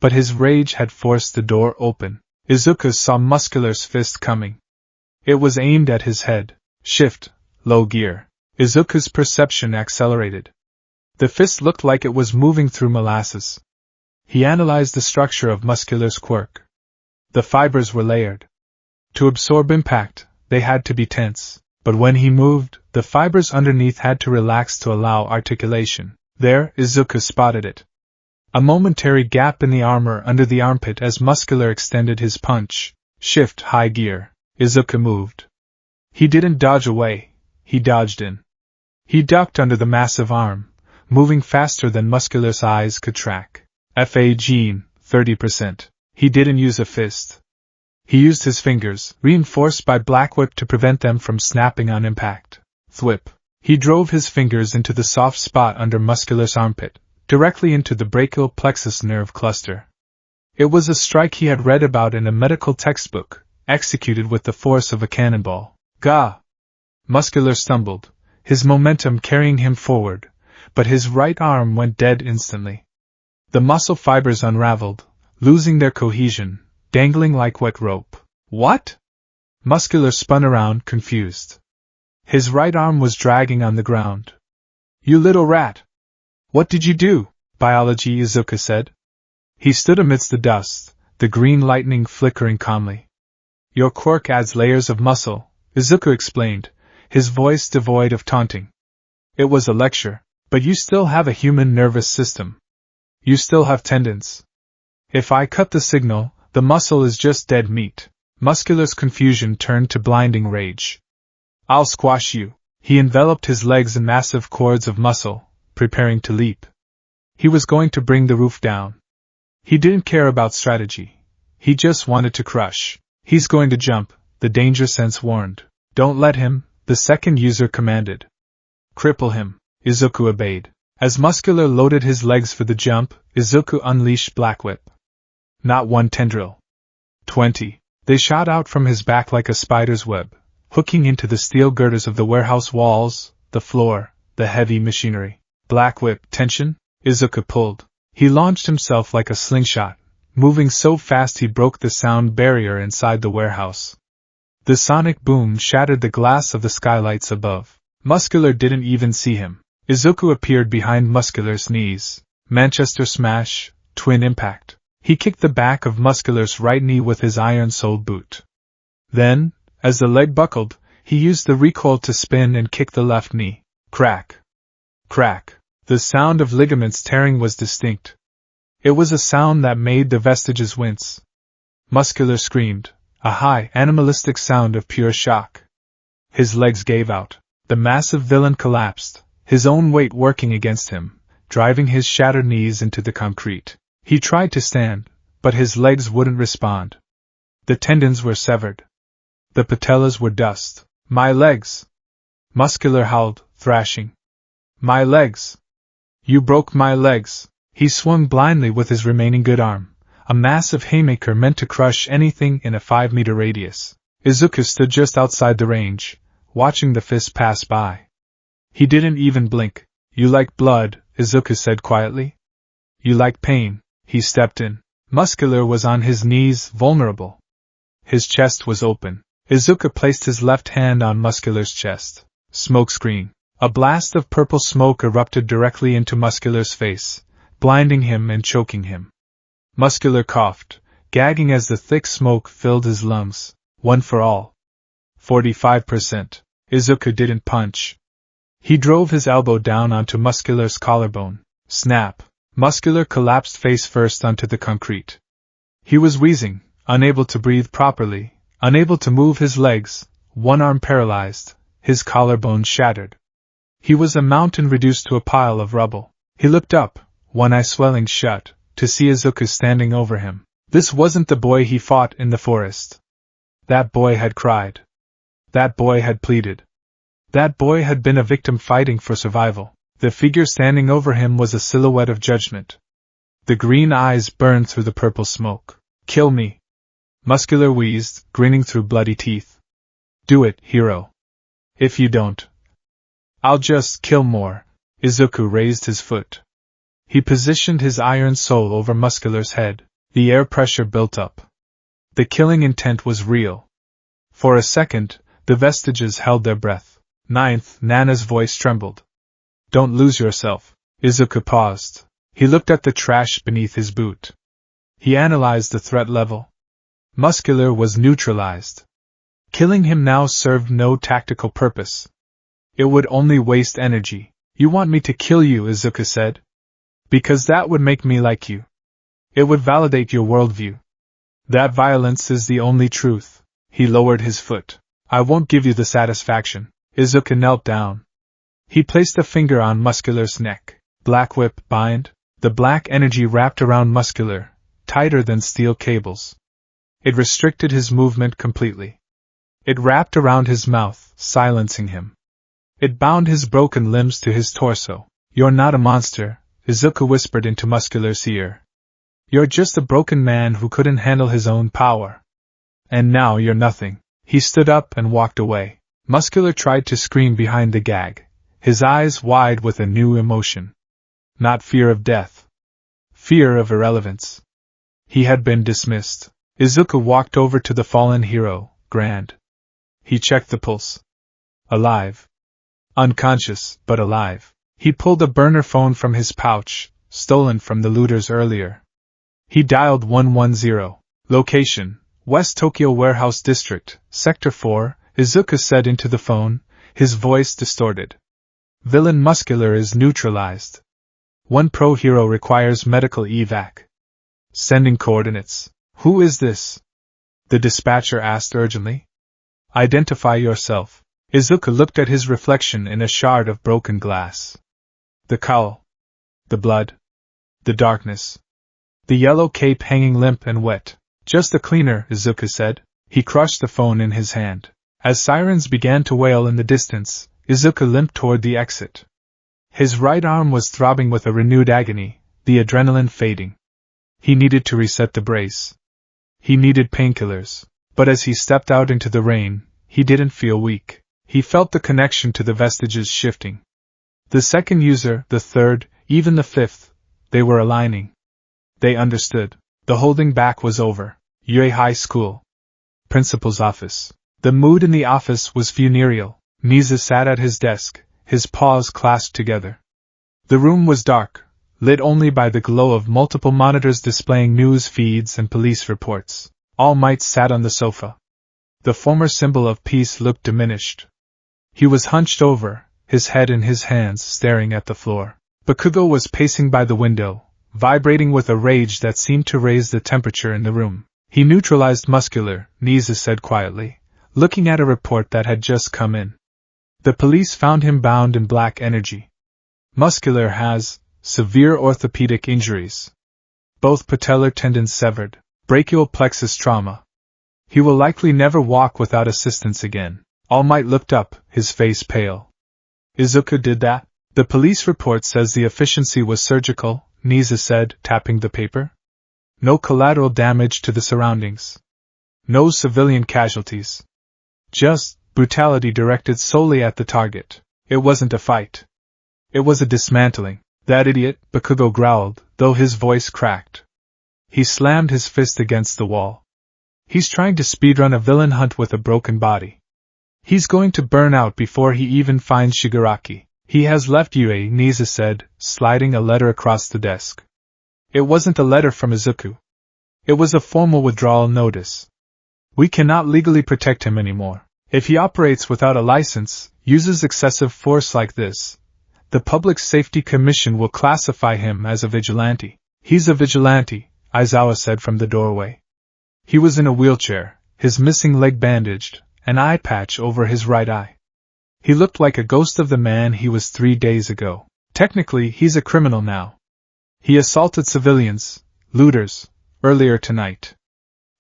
but his rage had forced the door open. Izuku saw Muscular's fist coming. It was aimed at his head. Shift, low gear. Izuku's perception accelerated. The fist looked like it was moving through molasses. He analyzed the structure of Muscular's quirk. The fibers were layered. To absorb impact, they had to be tense, but when he moved, the fibers underneath had to relax to allow articulation. There, Izuku spotted it. A momentary gap in the armor under the armpit as Muscular extended his punch. Shift, high gear. Izuku moved. He didn't dodge away, he dodged in. He ducked under the massive arm, moving faster than Muscular's eyes could track. FA Gene, 30%. He didn't use a fist. He used his fingers, reinforced by Black Whip to prevent them from snapping on impact. Thwip. He drove his fingers into the soft spot under Muscular's armpit, directly into the brachial plexus nerve cluster. It was a strike he had read about in a medical textbook, executed with the force of a cannonball. Gah! Muscular stumbled, his momentum carrying him forward, but his right arm went dead instantly. The muscle fibers unraveled, losing their cohesion, dangling like wet rope. What? Muscular spun around, confused. His right arm was dragging on the ground. You little rat! What did you do? Biology, Izuku said. He stood amidst the dust, the green lightning flickering calmly. Your quirk adds layers of muscle, Izuku explained, his voice devoid of taunting. It was a lecture, but you still have a human nervous system. You still have tendons. If I cut the signal, the muscle is just dead meat. Muscular's confusion turned to blinding rage. I'll squash you. He enveloped his legs in massive cords of muscle, preparing to leap. He was going to bring the roof down. He didn't care about strategy. He just wanted to crush. He's going to jump, the danger sense warned. Don't let him, the second user commanded. Cripple him. Izuku obeyed. As Muscular loaded his legs for the jump, Izuku unleashed Black Whip. Not one tendril. 20. They shot out from his back like a spider's web, hooking into the steel girders of the warehouse walls, the floor, the heavy machinery. Black whip, tension? Izuku pulled. He launched himself like a slingshot, moving so fast he broke the sound barrier inside the warehouse. The sonic boom shattered the glass of the skylights above. Muscular didn't even see him. Izuku appeared behind Muscular's knees. Manchester smash, twin impact. He kicked the back of Muscular's right knee with his iron-soled boot. Then, as the leg buckled, he used the recoil to spin and kick the left knee. Crack. Crack. The sound of ligaments tearing was distinct. It was a sound that made the vestiges wince. Muscular screamed, a high, animalistic sound of pure shock. His legs gave out. The massive villain collapsed, his own weight working against him, driving his shattered knees into the concrete. He tried to stand, but his legs wouldn't respond. The tendons were severed. The patellas were dust. My legs! Muscular howled, thrashing. My legs! You broke my legs! He swung blindly with his remaining good arm, a massive haymaker meant to crush anything in a 5-meter radius. Izuku stood just outside the range, watching the fist pass by. He didn't even blink. You like blood, Izuku said quietly. You like pain. He stepped in. Muscular was on his knees, vulnerable. His chest was open. Izuku placed his left hand on Muscular's chest. Smoke screen. A blast of purple smoke erupted directly into Muscular's face, blinding him and choking him. Muscular coughed, gagging as the thick smoke filled his lungs. One for all. 45%. Izuku didn't punch. He drove his elbow down onto Muscular's collarbone. Snap. Muscular collapsed face first onto the concrete. He was wheezing, unable to breathe properly, unable to move his legs, one arm paralyzed, his collarbone shattered. He was a mountain reduced to a pile of rubble. He looked up, one eye swelling shut, to see Izuku standing over him. This wasn't the boy he fought in the forest. That boy had cried. That boy had pleaded. That boy had been a victim fighting for survival. The figure standing over him was a silhouette of judgment. The green eyes burned through the purple smoke. Kill me. Muscular wheezed, grinning through bloody teeth. Do it, hero. If you don't, I'll just kill more. Izuku raised his foot. He positioned his iron soul over Muscular's head. The air pressure built up. The killing intent was real. For a second, the vestiges held their breath. Ninth, Nana's voice trembled. Don't lose yourself. Izuku paused. He looked at the trash beneath his boot. He analyzed the threat level. Muscular was neutralized. Killing him now served no tactical purpose. It would only waste energy. You want me to kill you, Izuku said? Because that would make me like you. It would validate your worldview. That violence is the only truth. He lowered his foot. I won't give you the satisfaction. Izuku knelt down. He placed a finger on Muscular's neck. Black whip, bind. The black energy wrapped around Muscular, tighter than steel cables. It restricted his movement completely. It wrapped around his mouth, silencing him. It bound his broken limbs to his torso. You're not a monster, Izuku whispered into Muscular's ear. You're just a broken man who couldn't handle his own power. And now you're nothing. He stood up and walked away. Muscular tried to scream behind the gag, his eyes wide with a new emotion. Not fear of death. Fear of irrelevance. He had been dismissed. Izuku walked over to the fallen hero, Grand. He checked the pulse. Alive. Unconscious, but alive. He pulled a burner phone from his pouch, stolen from the looters earlier. He dialed 110. Location, West Tokyo Warehouse District, Sector 4, Izuku said into the phone, his voice distorted. Villain Muscular is neutralized. One pro-hero requires medical evac. Sending coordinates. Who is this? The dispatcher asked urgently. Identify yourself. Izuku looked at his reflection in a shard of broken glass. The cowl. The blood. The darkness. The yellow cape hanging limp and wet. Just a cleaner, Izuku said. He crushed the phone in his hand. As sirens began to wail in the distance, Izuku limped toward the exit. His right arm was throbbing with a renewed agony, the adrenaline fading. He needed to reset the brace. He needed painkillers. But as he stepped out into the rain, he didn't feel weak. He felt the connection to the vestiges shifting. The second user, the third, even the fifth, they were aligning. They understood. The holding back was over. Yue High School. Principal's office. The mood in the office was funereal. Niza sat at his desk, his paws clasped together. The room was dark, lit only by the glow of multiple monitors displaying news feeds and police reports. All Might sat on the sofa. The former symbol of peace looked diminished. He was hunched over, his head in his hands, staring at the floor. Bakugo was pacing by the window, vibrating with a rage that seemed to raise the temperature in the room. He neutralized Muscular, Niza said quietly, looking at a report that had just come in. The police found him bound in black energy. Muscular has severe orthopedic injuries. Both patellar tendons severed, brachial plexus trauma. He will likely never walk without assistance again. All Might looked up, his face pale. Izuku did that? The police report says the efficiency was surgical, Niza said, tapping the paper. No collateral damage to the surroundings. No civilian casualties. Just brutality directed solely at the target. It wasn't a fight. It was a dismantling. That idiot, Bakugo growled, though his voice cracked. He slammed his fist against the wall. He's trying to speedrun a villain hunt with a broken body. He's going to burn out before he even finds Shigaraki. He has left Yue, Niza said, sliding a letter across the desk. It wasn't a letter from Izuku. It was a formal withdrawal notice. We cannot legally protect him anymore. If he operates without a license, uses excessive force like this, the Public Safety Commission will classify him as a vigilante. He's a vigilante, Aizawa said from the doorway. He was in a wheelchair, his missing leg bandaged, an eye patch over his right eye. He looked like a ghost of the man he was 3 days ago. Technically, he's a criminal now. He assaulted civilians, looters, earlier tonight.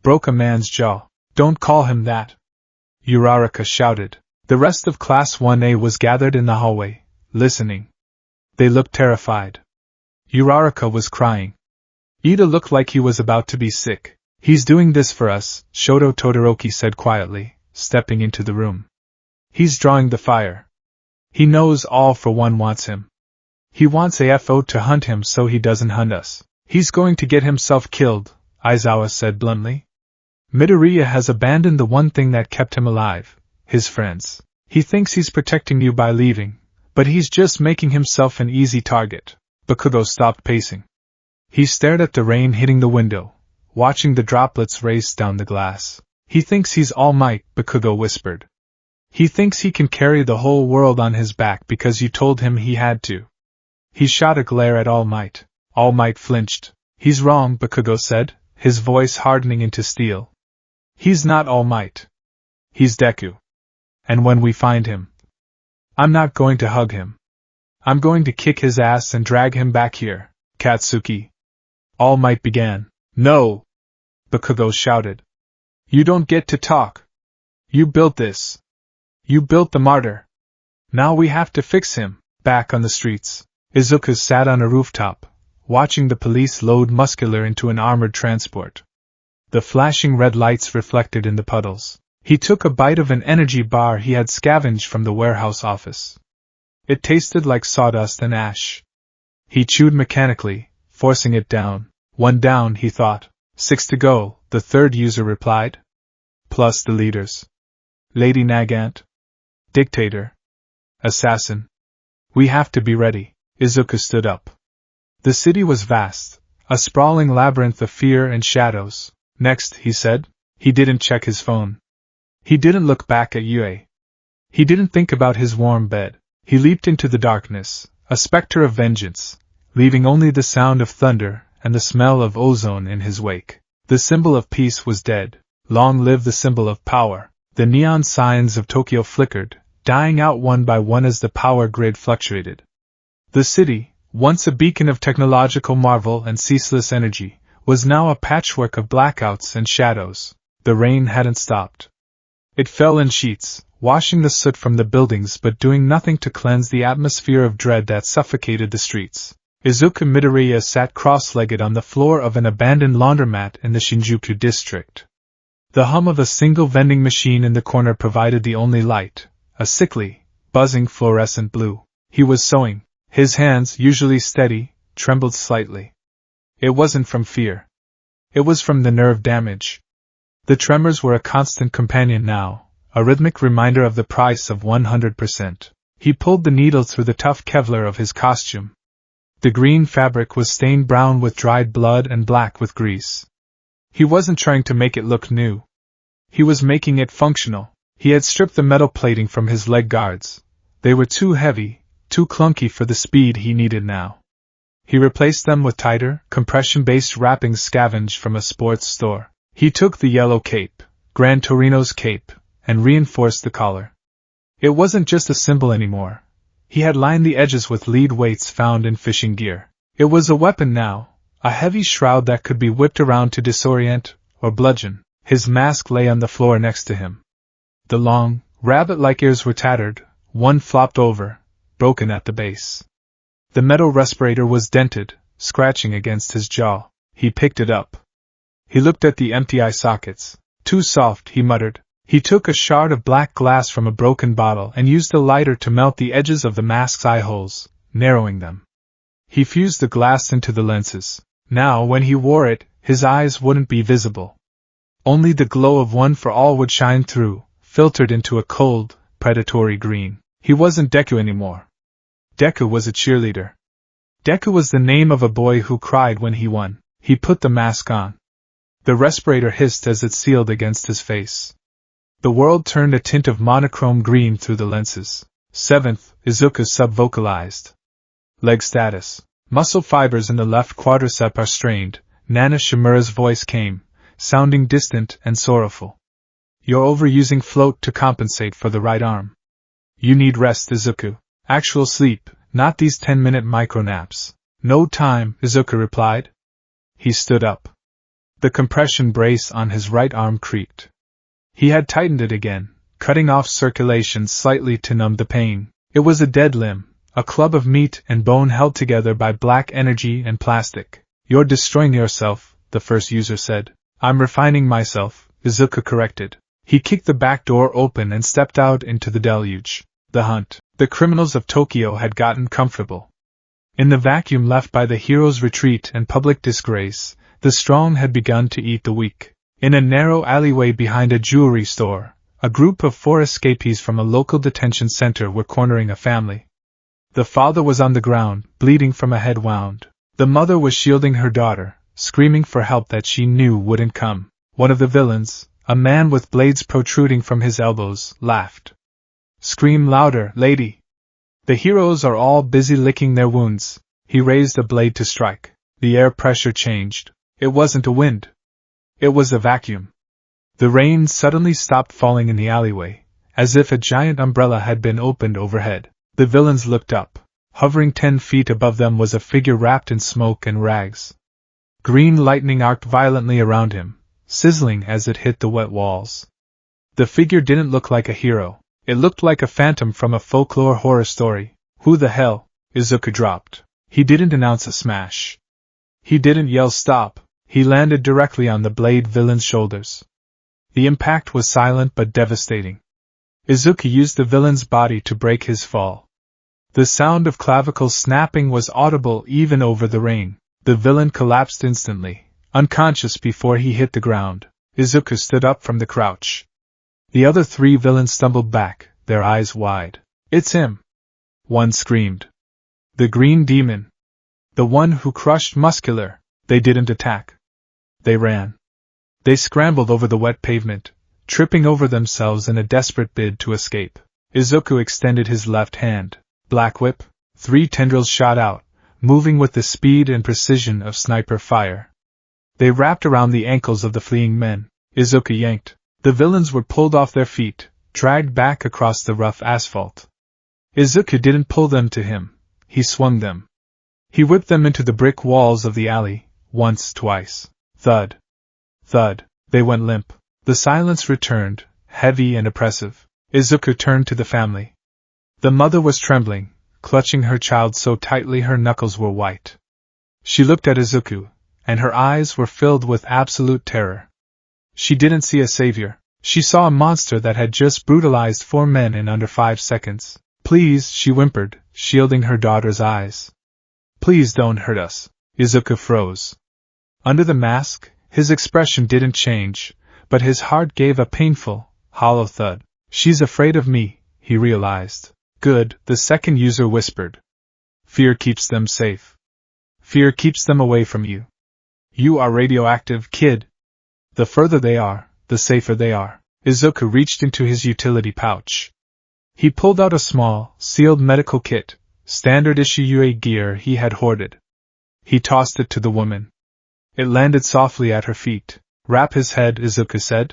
Broke a man's jaw. Don't call him that, Uraraka shouted. The rest of Class 1A was gathered in the hallway, listening. They looked terrified. Uraraka was crying. Ida looked like he was about to be sick. He's doing this for us, Shoto Todoroki said quietly, stepping into the room. He's drawing the fire. He knows All for One wants him. He wants AFO to hunt him so he doesn't hunt us. He's going to get himself killed, Aizawa said bluntly. Midoriya has abandoned the one thing that kept him alive, his friends. He thinks he's protecting you by leaving, but he's just making himself an easy target. Bakugo stopped pacing. He stared at the rain hitting the window, watching the droplets race down the glass. He thinks he's All Might, Bakugo whispered. He thinks he can carry the whole world on his back because you told him he had to. He shot a glare at All Might. All Might flinched. He's wrong, Bakugo said, his voice hardening into steel. He's not All Might. He's Deku. And when we find him, I'm not going to hug him. I'm going to kick his ass and drag him back here, Katsuki. All Might began. No! Bakugo shouted. You don't get to talk. You built this. You built the martyr. Now we have to fix him. Back on the streets, Izuku sat on a rooftop, watching the police load Muscular into an armored transport. The flashing red lights reflected in the puddles. He took a bite of an energy bar he had scavenged from the warehouse office. It tasted like sawdust and ash. He chewed mechanically, forcing it down. 1 down, he thought. 6 to go, the third user replied. Plus the leaders. Lady Nagant. Dictator. Assassin. We have to be ready. Izuku stood up. The city was vast, a sprawling labyrinth of fear and shadows. Next, he said. He didn't check his phone. He didn't look back at Yue. He didn't think about his warm bed. He leaped into the darkness, a specter of vengeance, leaving only the sound of thunder and the smell of ozone in his wake. The symbol of peace was dead. Long live the symbol of power. The neon signs of Tokyo flickered, dying out one by one as the power grid fluctuated. The city, once a beacon of technological marvel and ceaseless energy, was now a patchwork of blackouts and shadows. The rain hadn't stopped. It fell in sheets, washing the soot from the buildings but doing nothing to cleanse the atmosphere of dread that suffocated the streets. Izuku Midoriya sat cross-legged on the floor of an abandoned laundromat in the Shinjuku district. The hum of a single vending machine in the corner provided the only light, a sickly, buzzing fluorescent blue. He was sewing. His hands, usually steady, trembled slightly. It wasn't from fear. It was from the nerve damage. The tremors were a constant companion now, a rhythmic reminder of the price of 100%. He pulled the needle through the tough Kevlar of his costume. The green fabric was stained brown with dried blood and black with grease. He wasn't trying to make it look new. He was making it functional. He had stripped the metal plating from his leg guards. They were too heavy, too clunky for the speed he needed now. He replaced them with tighter, compression-based wrappings scavenged from a sports store. He took the yellow cape, Gran Torino's cape, and reinforced the collar. It wasn't just a symbol anymore. He had lined the edges with lead weights found in fishing gear. It was a weapon now, a heavy shroud that could be whipped around to disorient or bludgeon. His mask lay on the floor next to him. The long, rabbit-like ears were tattered, one flopped over, broken at the base. The metal respirator was dented, scratching against his jaw. He picked it up. He looked at the empty eye sockets. Too soft, he muttered. He took a shard of black glass from a broken bottle and used a lighter to melt the edges of the mask's eye holes, narrowing them. He fused the glass into the lenses. Now, when he wore it, his eyes wouldn't be visible. Only the glow of one for all would shine through, filtered into a cold, predatory green. He wasn't Deku anymore. Deku was a cheerleader. Deku was the name of a boy who cried when he won. He put the mask on. The respirator hissed as it sealed against his face. The world turned a tint of monochrome green through the lenses. 7th, Izuku sub-vocalized. Leg status. Muscle fibers in the left quadricep are strained. Nana Shimura's voice came, sounding distant and sorrowful. You're overusing float to compensate for the right arm. You need rest, Izuku. Actual sleep, not these 10-minute micro-naps. No time, Izuku replied. He stood up. The compression brace on his right arm creaked. He had tightened it again, cutting off circulation slightly to numb the pain. It was a dead limb, a club of meat and bone held together by black energy and plastic. You're destroying yourself, the first user said. I'm refining myself, Izuku corrected. He kicked the back door open and stepped out into the deluge. The hunt. The criminals of Tokyo had gotten comfortable. In the vacuum left by the hero's retreat and public disgrace, the strong had begun to eat the weak. In a narrow alleyway behind a jewelry store, a group of 4 escapees from a local detention center were cornering a family. The father was on the ground, bleeding from a head wound. The mother was shielding her daughter, screaming for help that she knew wouldn't come. One of the villains, a man with blades protruding from his elbows, laughed. Scream louder, lady. The heroes are all busy licking their wounds. He raised a blade to strike. The air pressure changed. It wasn't a wind. It was a vacuum. The rain suddenly stopped falling in the alleyway, as if a giant umbrella had been opened overhead. The villains looked up. Hovering 10 feet above them was a figure wrapped in smoke and rags. Green lightning arced violently around him, sizzling as it hit the wet walls. The figure didn't look like a hero. It looked like a phantom from a folklore horror story. Who the hell? Izuku dropped. He didn't announce a smash. He didn't yell stop. He landed directly on the blade villain's shoulders. The impact was silent but devastating. Izuku used the villain's body to break his fall. The sound of clavicles snapping was audible even over the rain. The villain collapsed instantly, unconscious before he hit the ground. Izuku stood up from the crouch. The other 3 villains stumbled back, their eyes wide. It's him! One screamed. The green demon. The one who crushed Muscular. They didn't attack. They ran. They scrambled over the wet pavement, tripping over themselves in a desperate bid to escape. Izuku extended his left hand. Black whip. 3 tendrils shot out, moving with the speed and precision of sniper fire. They wrapped around the ankles of the fleeing men. Izuku yanked. The villains were pulled off their feet, dragged back across the rough asphalt. Izuku didn't pull them to him. He swung them. He whipped them into the brick walls of the alley, once, twice. Thud. Thud. They went limp. The silence returned, heavy and oppressive. Izuku turned to the family. The mother was trembling, clutching her child so tightly her knuckles were white. She looked at Izuku, and her eyes were filled with absolute terror. She didn't see a savior. She saw a monster that had just brutalized 4 men in under 5 seconds. "Please," she whimpered, shielding her daughter's eyes. "Please don't hurt us." Izuku froze. Under the mask, his expression didn't change, but his heart gave a painful, hollow thud. "She's afraid of me," he realized. "Good," the second user whispered. "Fear keeps them safe. Fear keeps them away from you. You are radioactive, kid. The further they are, the safer they are." Izuku reached into his utility pouch. He pulled out a small, sealed medical kit, standard issue UA gear he had hoarded. He tossed it to the woman. It landed softly at her feet. "Wrap his head," Izuku said.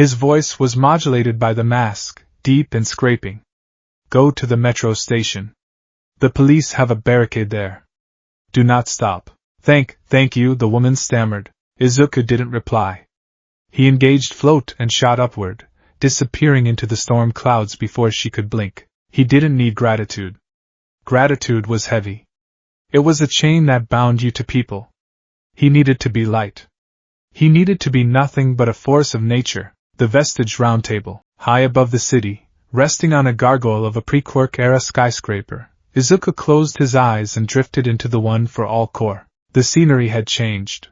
His voice was modulated by the mask, deep and scraping. "Go to the metro station. The police have a barricade there. Do not stop." Thank you," the woman stammered. Izuku didn't reply. He engaged float and shot upward, disappearing into the storm clouds before she could blink. He didn't need gratitude. Gratitude was heavy. It was a chain that bound you to people. He needed to be light. He needed to be nothing but a force of nature. The Vestige Roundtable, high above the city, resting on a gargoyle of a pre-Quark-era skyscraper, Izuku closed his eyes and drifted into the one for all core. The scenery had changed.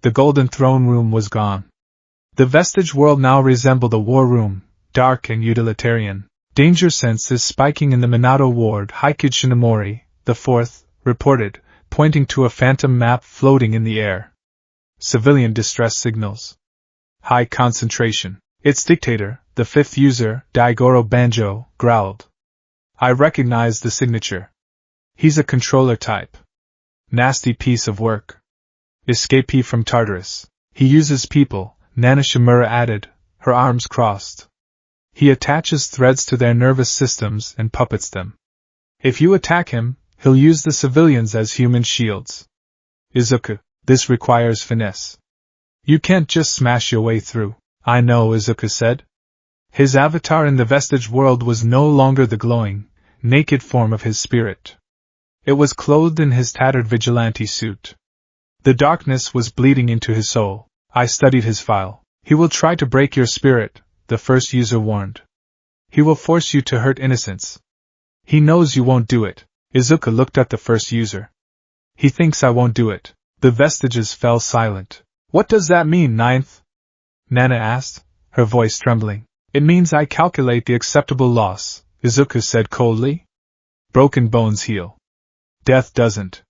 The Golden Throne Room was gone. The Vestige world now resembled a war room, dark and utilitarian. Danger senses spiking in the Minato ward. Haikid Shinomori, the fourth, reported, pointing to a phantom map floating in the air. Civilian distress signals. High concentration. Its dictator, the fifth user, Daigoro Banjo, growled. "I recognize the signature. He's a controller type. Nasty piece of work. Escapee from Tartarus. He uses people," Nana Shimura added, her arms crossed. "He attaches threads to their nervous systems and puppets them. If you attack him, he'll use the civilians as human shields." "Izuku, this requires finesse. You can't just smash your way through." "I know," Izuku said. His avatar in the Vestige world was no longer the glowing, naked form of his spirit. It was clothed in his tattered vigilante suit. The darkness was bleeding into his soul. "I studied his file. He will try to break your spirit," the first user warned. "He will force you to hurt innocents. He knows you won't do it." Izuku looked at the first user. "He thinks I won't do it." The Vestiges fell silent. "What does that mean, Ninth?" Nana asked, her voice trembling. "It means I calculate the acceptable loss," Izuku said coldly. "Broken bones heal. Death doesn't.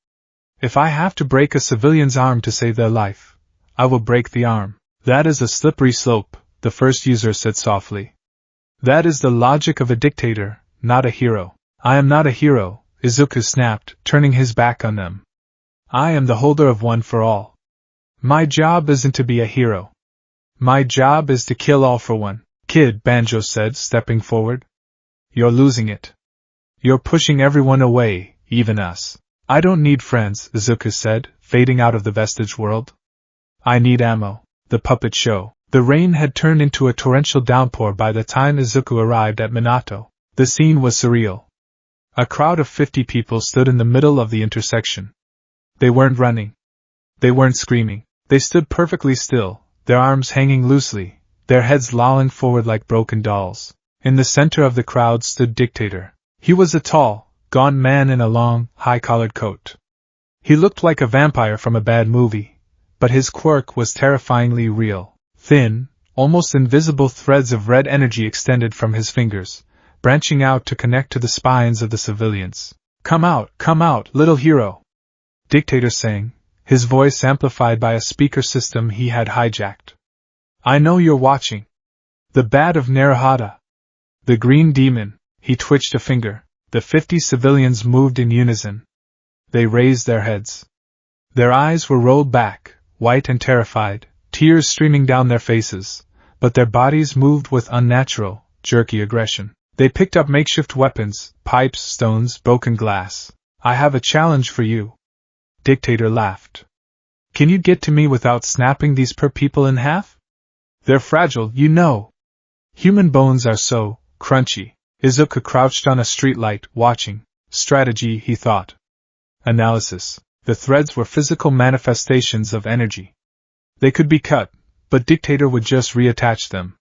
If I have to break a civilian's arm to save their life, I will break the arm." "That is a slippery slope," the first user said softly. "That is the logic of a dictator, not a hero." "I am not a hero," Izuku snapped, turning his back on them. "I am the holder of one for all. My job isn't to be a hero. My job is to kill all for one." "Kid," Banjo said, stepping forward. "You're losing it. You're pushing everyone away, even us." "I don't need friends," Izuku said, fading out of the Vestige world. "I need ammo." The puppet show. The rain had turned into a torrential downpour by the time Izuku arrived at Minato. The scene was surreal. A crowd of 50 people stood in the middle of the intersection. They weren't running. They weren't screaming. They stood perfectly still, their arms hanging loosely, their heads lolling forward like broken dolls. In the center of the crowd stood Dictator. He was a tall, gaunt man in a long, high-collared coat. He looked like a vampire from a bad movie, but his quirk was terrifyingly real. Thin, almost invisible threads of red energy extended from his fingers, branching out to connect to the spines of the civilians. Come out, little hero!" Dictator sang, his voice amplified by a speaker system he had hijacked. "I know you're watching. The Bat of Naruhata. The Green Demon." He twitched a finger. The 50 civilians moved in unison. They raised their heads. Their eyes were rolled back, white and terrified, tears streaming down their faces, but their bodies moved with unnatural, jerky aggression. They picked up makeshift weapons, pipes, stones, broken glass. "I have a challenge for you." Dictator laughed. "Can you get to me without snapping these poor people in half? They're fragile, you know. Human bones are so crunchy." Izuku crouched on a streetlight, watching. Strategy, he thought. Analysis. The threads were physical manifestations of energy. They could be cut, but Dictator would just reattach them.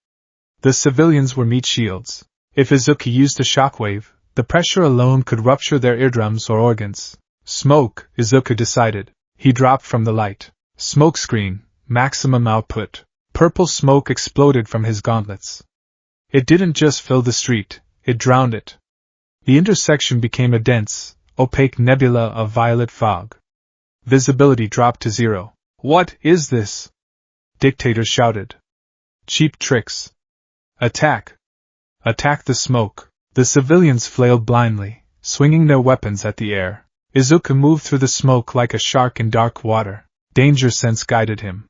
The civilians were meat shields. If Izuku used a shockwave, the pressure alone could rupture their eardrums or organs. Smoke, Izuku decided. He dropped from the light. Smoke screen, maximum output. Purple smoke exploded from his gauntlets. It didn't just fill the street, it drowned it. The intersection became a dense, opaque nebula of violet fog. Visibility dropped to 0. What is this? Dictator shouted. Cheap tricks. Attack! Attack the smoke! The civilians flailed blindly, swinging their weapons at the air. Izuku moved through the smoke like a shark in dark water. Danger sense guided him.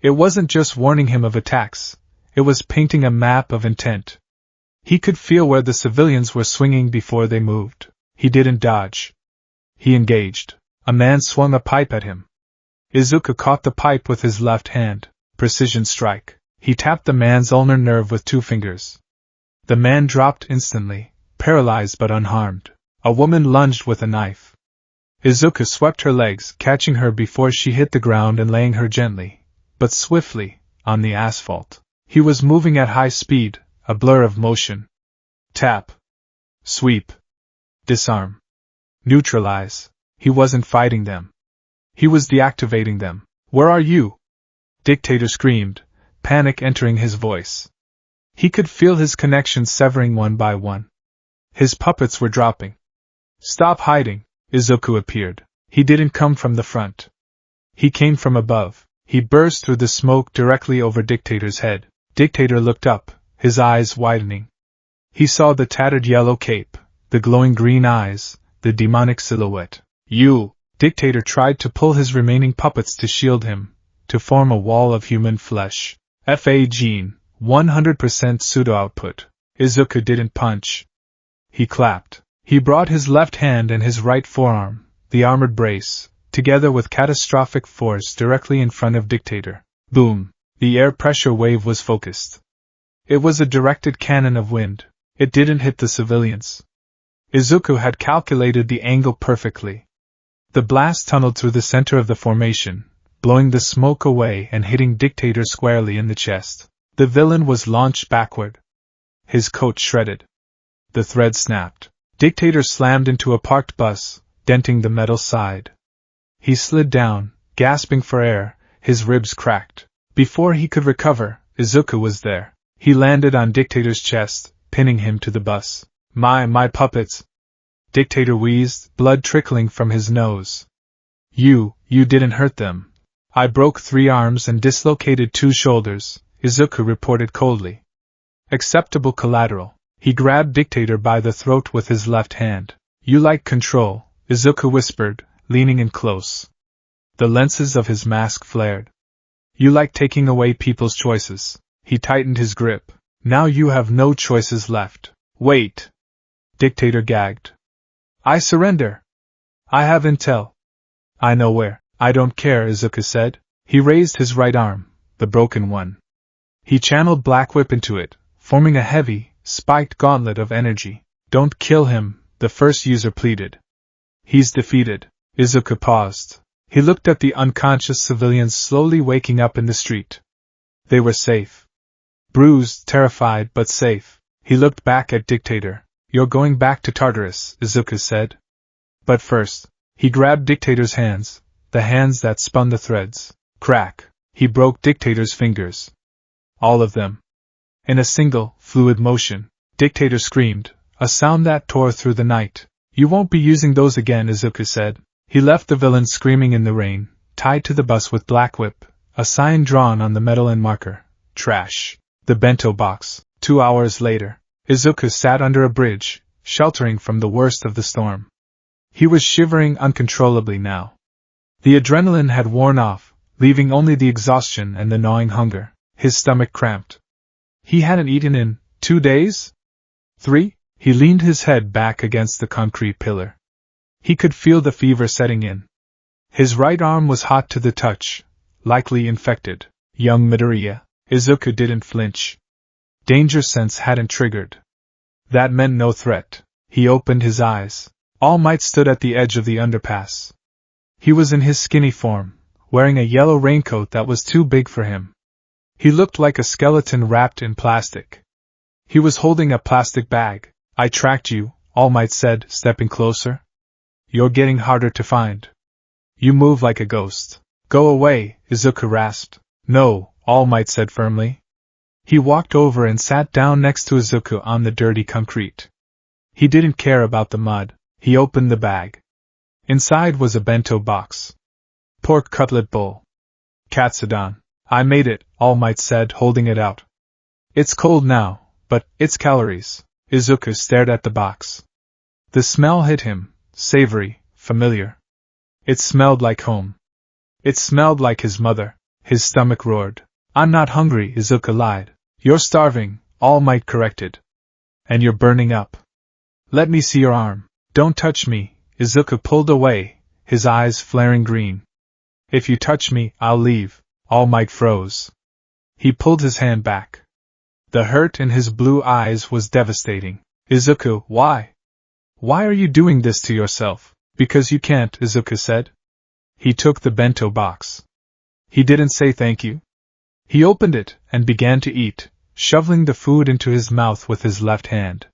It wasn't just warning him of attacks, it was painting a map of intent. He could feel where the civilians were swinging before they moved. He didn't dodge. He engaged. A man swung a pipe at him. Izuku caught the pipe with his left hand. Precision strike. He tapped the man's ulnar nerve with 2 fingers. The man dropped instantly, paralyzed but unharmed. A woman lunged with a knife. Izuku swept her legs, catching her before she hit the ground and laying her gently, but swiftly, on the asphalt. He was moving at high speed, a blur of motion. Tap. Sweep. Disarm. Neutralize. He wasn't fighting them. He was deactivating them. Where are you? Dictator screamed, panic entering his voice. He could feel his connections severing one by one. His puppets were dropping. Stop hiding, Izuku appeared. He didn't come from the front. He came from above. He burst through the smoke directly over Dictator's head. Dictator looked up, his eyes widening. He saw the tattered yellow cape, the glowing green eyes, the demonic silhouette. You! Dictator tried to pull his remaining puppets to shield him, to form a wall of human flesh. FA gene, 100% pseudo-output. Izuku didn't punch. He clapped. He brought his left hand and his right forearm, the armored brace, together with catastrophic force directly in front of Dictator. Boom! The air pressure wave was focused. It was a directed cannon of wind. It didn't hit the civilians. Izuku had calculated the angle perfectly. The blast tunneled through the center of the formation, blowing the smoke away and hitting Dictator squarely in the chest. The villain was launched backward. His coat shredded. The thread snapped. Dictator slammed into a parked bus, denting the metal side. He slid down, gasping for air, his ribs cracked. Before he could recover, Izuku was there. He landed on Dictator's chest, pinning him to the bus. My puppets! Dictator wheezed, blood trickling from his nose. You didn't hurt them. I broke 3 arms and dislocated 2 shoulders, Izuku reported coldly. Acceptable collateral. He grabbed Dictator by the throat with his left hand. You like control, Izuku whispered, leaning in close. The lenses of his mask flared. You like taking away people's choices. He tightened his grip. Now you have no choices left. Wait! Dictator gagged. I surrender. I have intel. I know where. I don't care, Izuku said. He raised his right arm, the broken one. He channeled Black Whip into it, forming a heavy, spiked gauntlet of energy. Don't kill him, the first user pleaded. He's defeated. Izuku paused. He looked at the unconscious civilians slowly waking up in the street. They were safe. Bruised, terrified, but safe. He looked back at Dictator. You're going back to Tartarus, Izuku said. But first, he grabbed Dictator's hands, the hands that spun the threads. Crack! He broke Dictator's fingers. All of them. In a single, fluid motion. Dictator screamed, a sound that tore through the night. You won't be using those again, Izuku said. He left the villain screaming in the rain, tied to the bus with Black Whip, a sign drawn on the metal end marker. Trash. The bento box. 2 hours later, Izuku sat under a bridge, sheltering from the worst of the storm. He was shivering uncontrollably now. The adrenaline had worn off, leaving only the exhaustion and the gnawing hunger. His stomach cramped. He hadn't eaten in 2 days? 3? He leaned his head back against the concrete pillar. He could feel the fever setting in. His right arm was hot to the touch, likely infected. Young Midoriya. Izuku didn't flinch. Danger sense hadn't triggered. That meant no threat. He opened his eyes. All Might stood at the edge of the underpass. He was in his skinny form, wearing a yellow raincoat that was too big for him. He looked like a skeleton wrapped in plastic. He was holding a plastic bag. I tracked you, All Might said, stepping closer. You're getting harder to find. You move like a ghost. Go away, Izuku rasped. No, All Might said firmly. He walked over and sat down next to Izuku on the dirty concrete. He didn't care about the mud. He opened the bag. Inside was a bento box. Pork cutlet bowl. Katsudon. I made it, All Might said, holding it out. It's cold now, but it's calories. Izuku stared at the box. The smell hit him, savory, familiar. It smelled like home. It smelled like his mother. His stomach roared. I'm not hungry, Izuku lied. You're starving, All Might corrected. And you're burning up. Let me see your arm. Don't touch me. Izuku pulled away, his eyes flaring green. If you touch me, I'll leave. All Might froze. He pulled his hand back. The hurt in his blue eyes was devastating. Izuku, why? Why are you doing this to yourself? Because you can't, Izuku said. He took the bento box. He didn't say thank you. He opened it and began to eat, shoveling the food into his mouth with his left hand.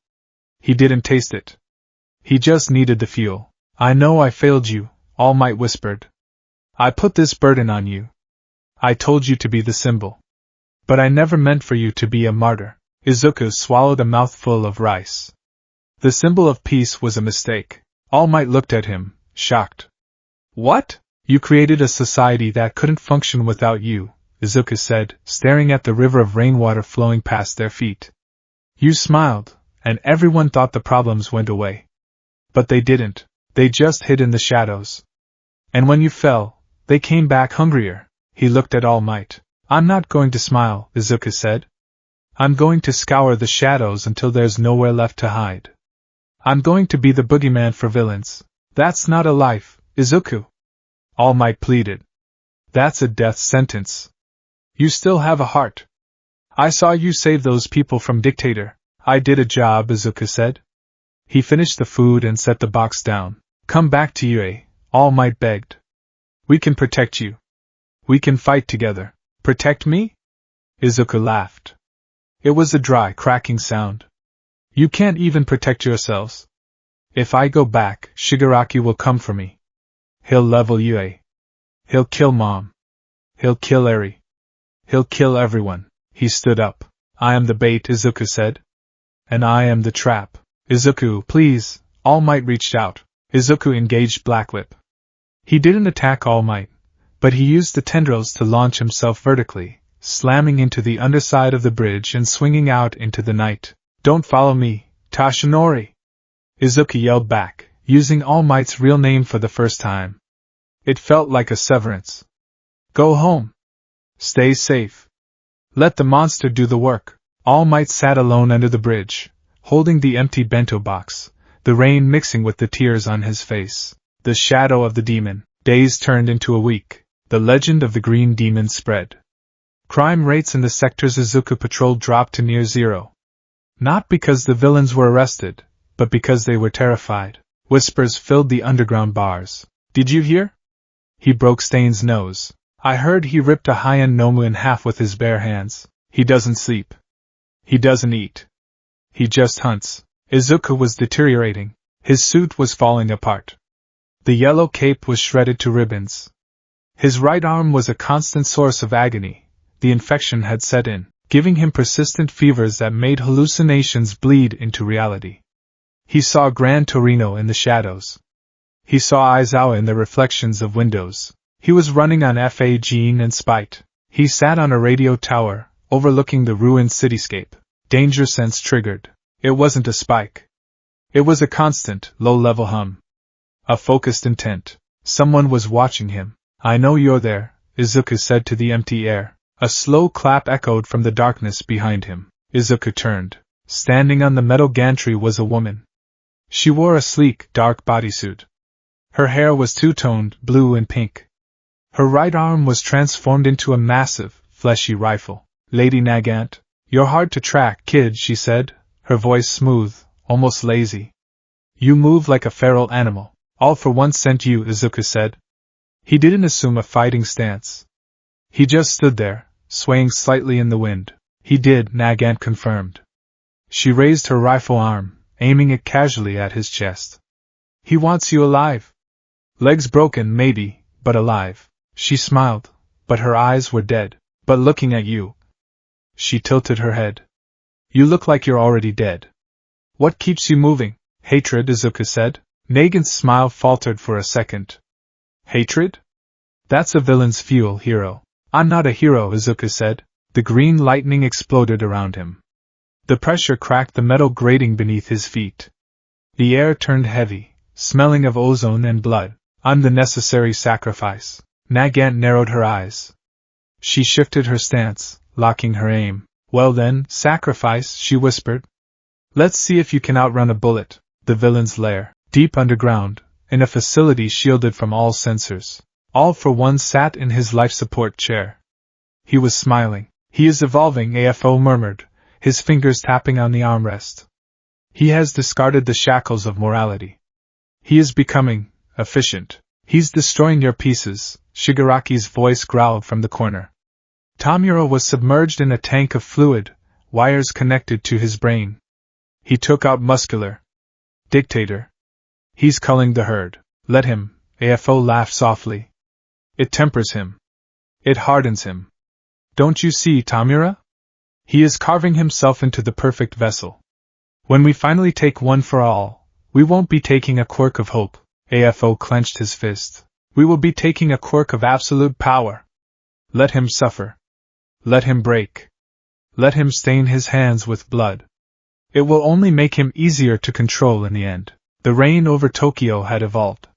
He didn't taste it. He just needed the fuel. I know I failed you, All Might whispered. I put this burden on you. I told you to be the symbol. But I never meant for you to be a martyr. Izuku swallowed a mouthful of rice. The symbol of peace was a mistake. All Might looked at him, shocked. What? You created a society that couldn't function without you, Izuku said, staring at the river of rainwater flowing past their feet. You smiled, and everyone thought the problems went away. But they didn't. They just hid in the shadows. And when you fell, they came back hungrier. He looked at All Might. I'm not going to smile, Izuku said. I'm going to scour the shadows until there's nowhere left to hide. I'm going to be the boogeyman for villains. That's not a life, Izuku. All Might pleaded. That's a death sentence. You still have a heart. I saw you save those people from dictator. I did a job, Izuku said. He finished the food and set the box down. Come back to Yue, All Might begged. We can protect you. We can fight together. Protect me? Izuku laughed. It was a dry, cracking sound. You can't even protect yourselves. If I go back, Shigaraki will come for me. He'll level Yue. He'll kill Mom. He'll kill Eri. He'll kill everyone. He stood up. I am the bait, Izuku said. And I am the trap. Izuku, please. All Might reached out. Izuku engaged Blacklip. He didn't attack All Might, but he used the tendrils to launch himself vertically, slamming into the underside of the bridge and swinging out into the night. Don't follow me, Tashinori! Izuku yelled back, using All Might's real name for the first time. It felt like a severance. Go home. Stay safe. Let the monster do the work. All Might sat alone under the bridge, holding the empty bento box, the rain mixing with the tears on his face. The shadow of the demon. Days turned into a week. The legend of the Green Demon spread. Crime rates in the sectors Izuku patrolled dropped to near zero. Not because the villains were arrested, but because they were terrified. Whispers filled the underground bars. Did you hear? He broke Stain's nose. I heard he ripped a Heian Nomu in half with his bare hands. He doesn't sleep. He doesn't eat. He just hunts. Izuku was deteriorating. His suit was falling apart. The yellow cape was shredded to ribbons. His right arm was a constant source of agony. The infection had set in, giving him persistent fevers that made hallucinations bleed into reality. He saw Gran Torino in the shadows. He saw Aizawa in the reflections of windows. He was running on Fa Gene and spite. He sat on a radio tower, overlooking the ruined cityscape. Danger sense triggered. It wasn't a spike. It was a constant, low-level hum. A focused intent. Someone was watching him. I know you're there, Izuku said to the empty air. A slow clap echoed from the darkness behind him. Izuku turned. Standing on the metal gantry was a woman. She wore a sleek, dark bodysuit. Her hair was two-toned, blue and pink. Her right arm was transformed into a massive, fleshy rifle. Lady Nagant, you're hard to track, kid, she said, her voice smooth, almost lazy. You move like a feral animal. All for one sent you, Izuku said. He didn't assume a fighting stance. He just stood there, swaying slightly in the wind. He did, Nagant confirmed. She raised her rifle arm, aiming it casually at his chest. He wants you alive. Legs broken, maybe, but alive. She smiled, but her eyes were dead. But looking at you. She tilted her head. You look like you're already dead. What keeps you moving? Hatred, Izuku said. Nagant's smile faltered for a second. Hatred? That's a villain's fuel, hero. I'm not a hero, Izuku said. The green lightning exploded around him. The pressure cracked the metal grating beneath his feet. The air turned heavy, smelling of ozone and blood. I'm the necessary sacrifice. Nagant narrowed her eyes. She shifted her stance, locking her aim. Well then, sacrifice, she whispered. Let's see if you can outrun a bullet. The villain's lair, deep underground, in a facility shielded from all sensors. All for one sat in his life support chair. He was smiling. He is evolving, AFO murmured, his fingers tapping on the armrest. He has discarded the shackles of morality. He is becoming efficient. He's destroying your pieces, Shigaraki's voice growled from the corner. Tamura was submerged in a tank of fluid, wires connected to his brain. He took out muscular. Dictator. He's culling the herd. Let him, AFO laughed softly. It tempers him. It hardens him. Don't you see, Tamura? He is carving himself into the perfect vessel. When we finally take one for all, we won't be taking a quirk of hope. AFO clenched his fist. We will be taking a quirk of absolute power. Let him suffer. Let him break. Let him stain his hands with blood. It will only make him easier to control in the end. The rain over Tokyo had evolved.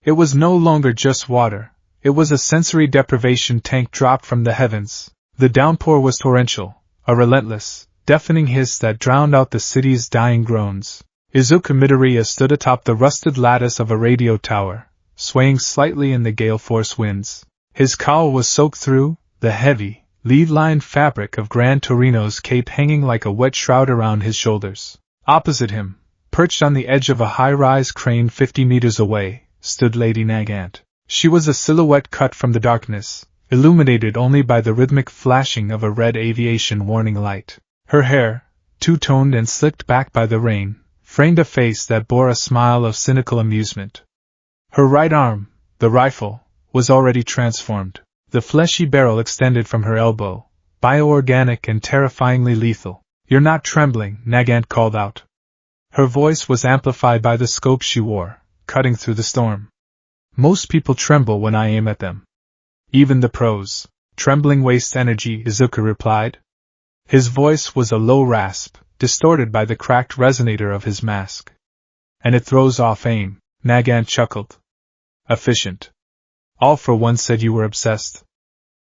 It was no longer just water. It was a sensory deprivation tank dropped from the heavens. The downpour was torrential, a relentless, deafening hiss that drowned out the city's dying groans. Izuku Midoriya stood atop the rusted lattice of a radio tower, swaying slightly in the gale-force winds. His cowl was soaked through, the heavy, lead-lined fabric of Gran Torino's cape hanging like a wet shroud around his shoulders. Opposite him, perched on the edge of a high-rise crane 50 meters away, stood Lady Nagant. She was a silhouette cut from the darkness, illuminated only by the rhythmic flashing of a red aviation warning light. Her hair, two-toned and slicked back by the rain, framed a face that bore a smile of cynical amusement. Her right arm, the rifle, was already transformed. The fleshy barrel extended from her elbow, bioorganic and terrifyingly lethal. You're not trembling, Nagant called out. Her voice was amplified by the scope she wore, cutting through the storm. Most people tremble when I aim at them. Even the pros. Trembling wastes energy, Izuku replied. His voice was a low rasp, distorted by the cracked resonator of his mask. And it throws off aim, Nagant chuckled. Efficient. All for one said you were obsessed.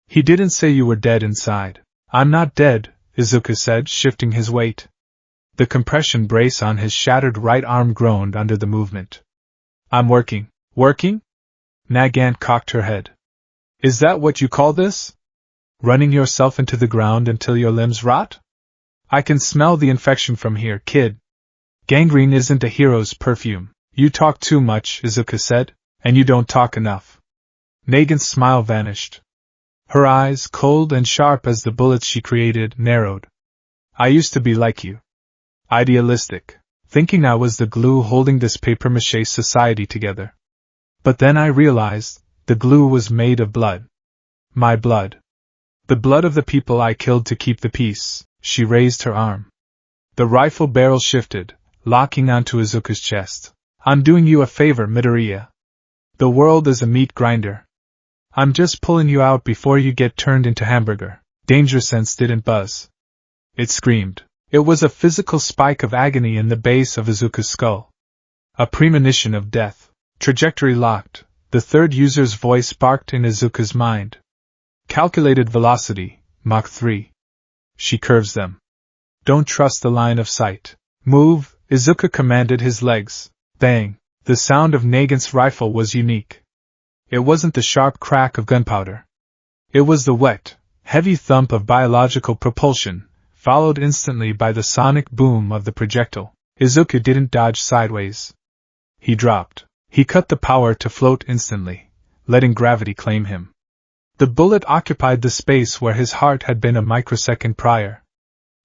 He didn't say you were dead inside. I'm not dead, Izuku said, shifting his weight. The compression brace on his shattered right arm groaned under the movement. I'm working. Working? Nagant cocked her head. Is that what you call this? Running yourself into the ground until your limbs rot? I can smell the infection from here, kid. Gangrene isn't a hero's perfume. You talk too much, Izuku said, and you don't talk enough. Nagant's smile vanished. Her eyes, cold and sharp as the bullets she created, narrowed. I used to be like you. Idealistic, thinking I was the glue holding this papier-mâché society together. But then I realized, the glue was made of blood. My blood. The blood of the people I killed to keep the peace. She raised her arm. The rifle barrel shifted, locking onto Izuku's chest. I'm doing you a favor, Midoriya. The world is a meat grinder. I'm just pulling you out before you get turned into hamburger. Danger sense didn't buzz. It screamed. It was a physical spike of agony in the base of Izuku's skull. A premonition of death. Trajectory locked. The third user's voice barked in Izuku's mind. Calculated velocity, Mach 3. She curves them. Don't trust the line of sight. Move, Izuku commanded his legs. Bang. The sound of Nagant's rifle was unique. It wasn't the sharp crack of gunpowder. It was the wet, heavy thump of biological propulsion, followed instantly by the sonic boom of the projectile. Izuku didn't dodge sideways. He dropped. He cut the power to float instantly, letting gravity claim him. The bullet occupied the space where his heart had been a microsecond prior.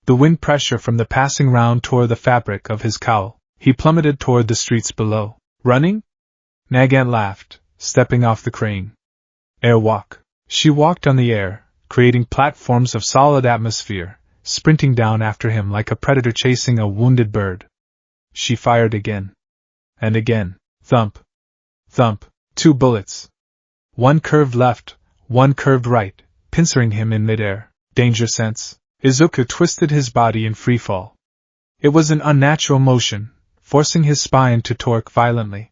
The wind pressure from the passing round tore the fabric of his cowl. He plummeted toward the streets below. Running? Nagant laughed, stepping off the crane. Airwalk. She walked on the air, creating platforms of solid atmosphere, sprinting down after him like a predator chasing a wounded bird. She fired again. And again. Thump. Thump. 2 bullets. One curved left, one curved right, pincering him in midair. Danger sense. Izuku twisted his body in freefall. It was an unnatural motion, forcing his spine to torque violently.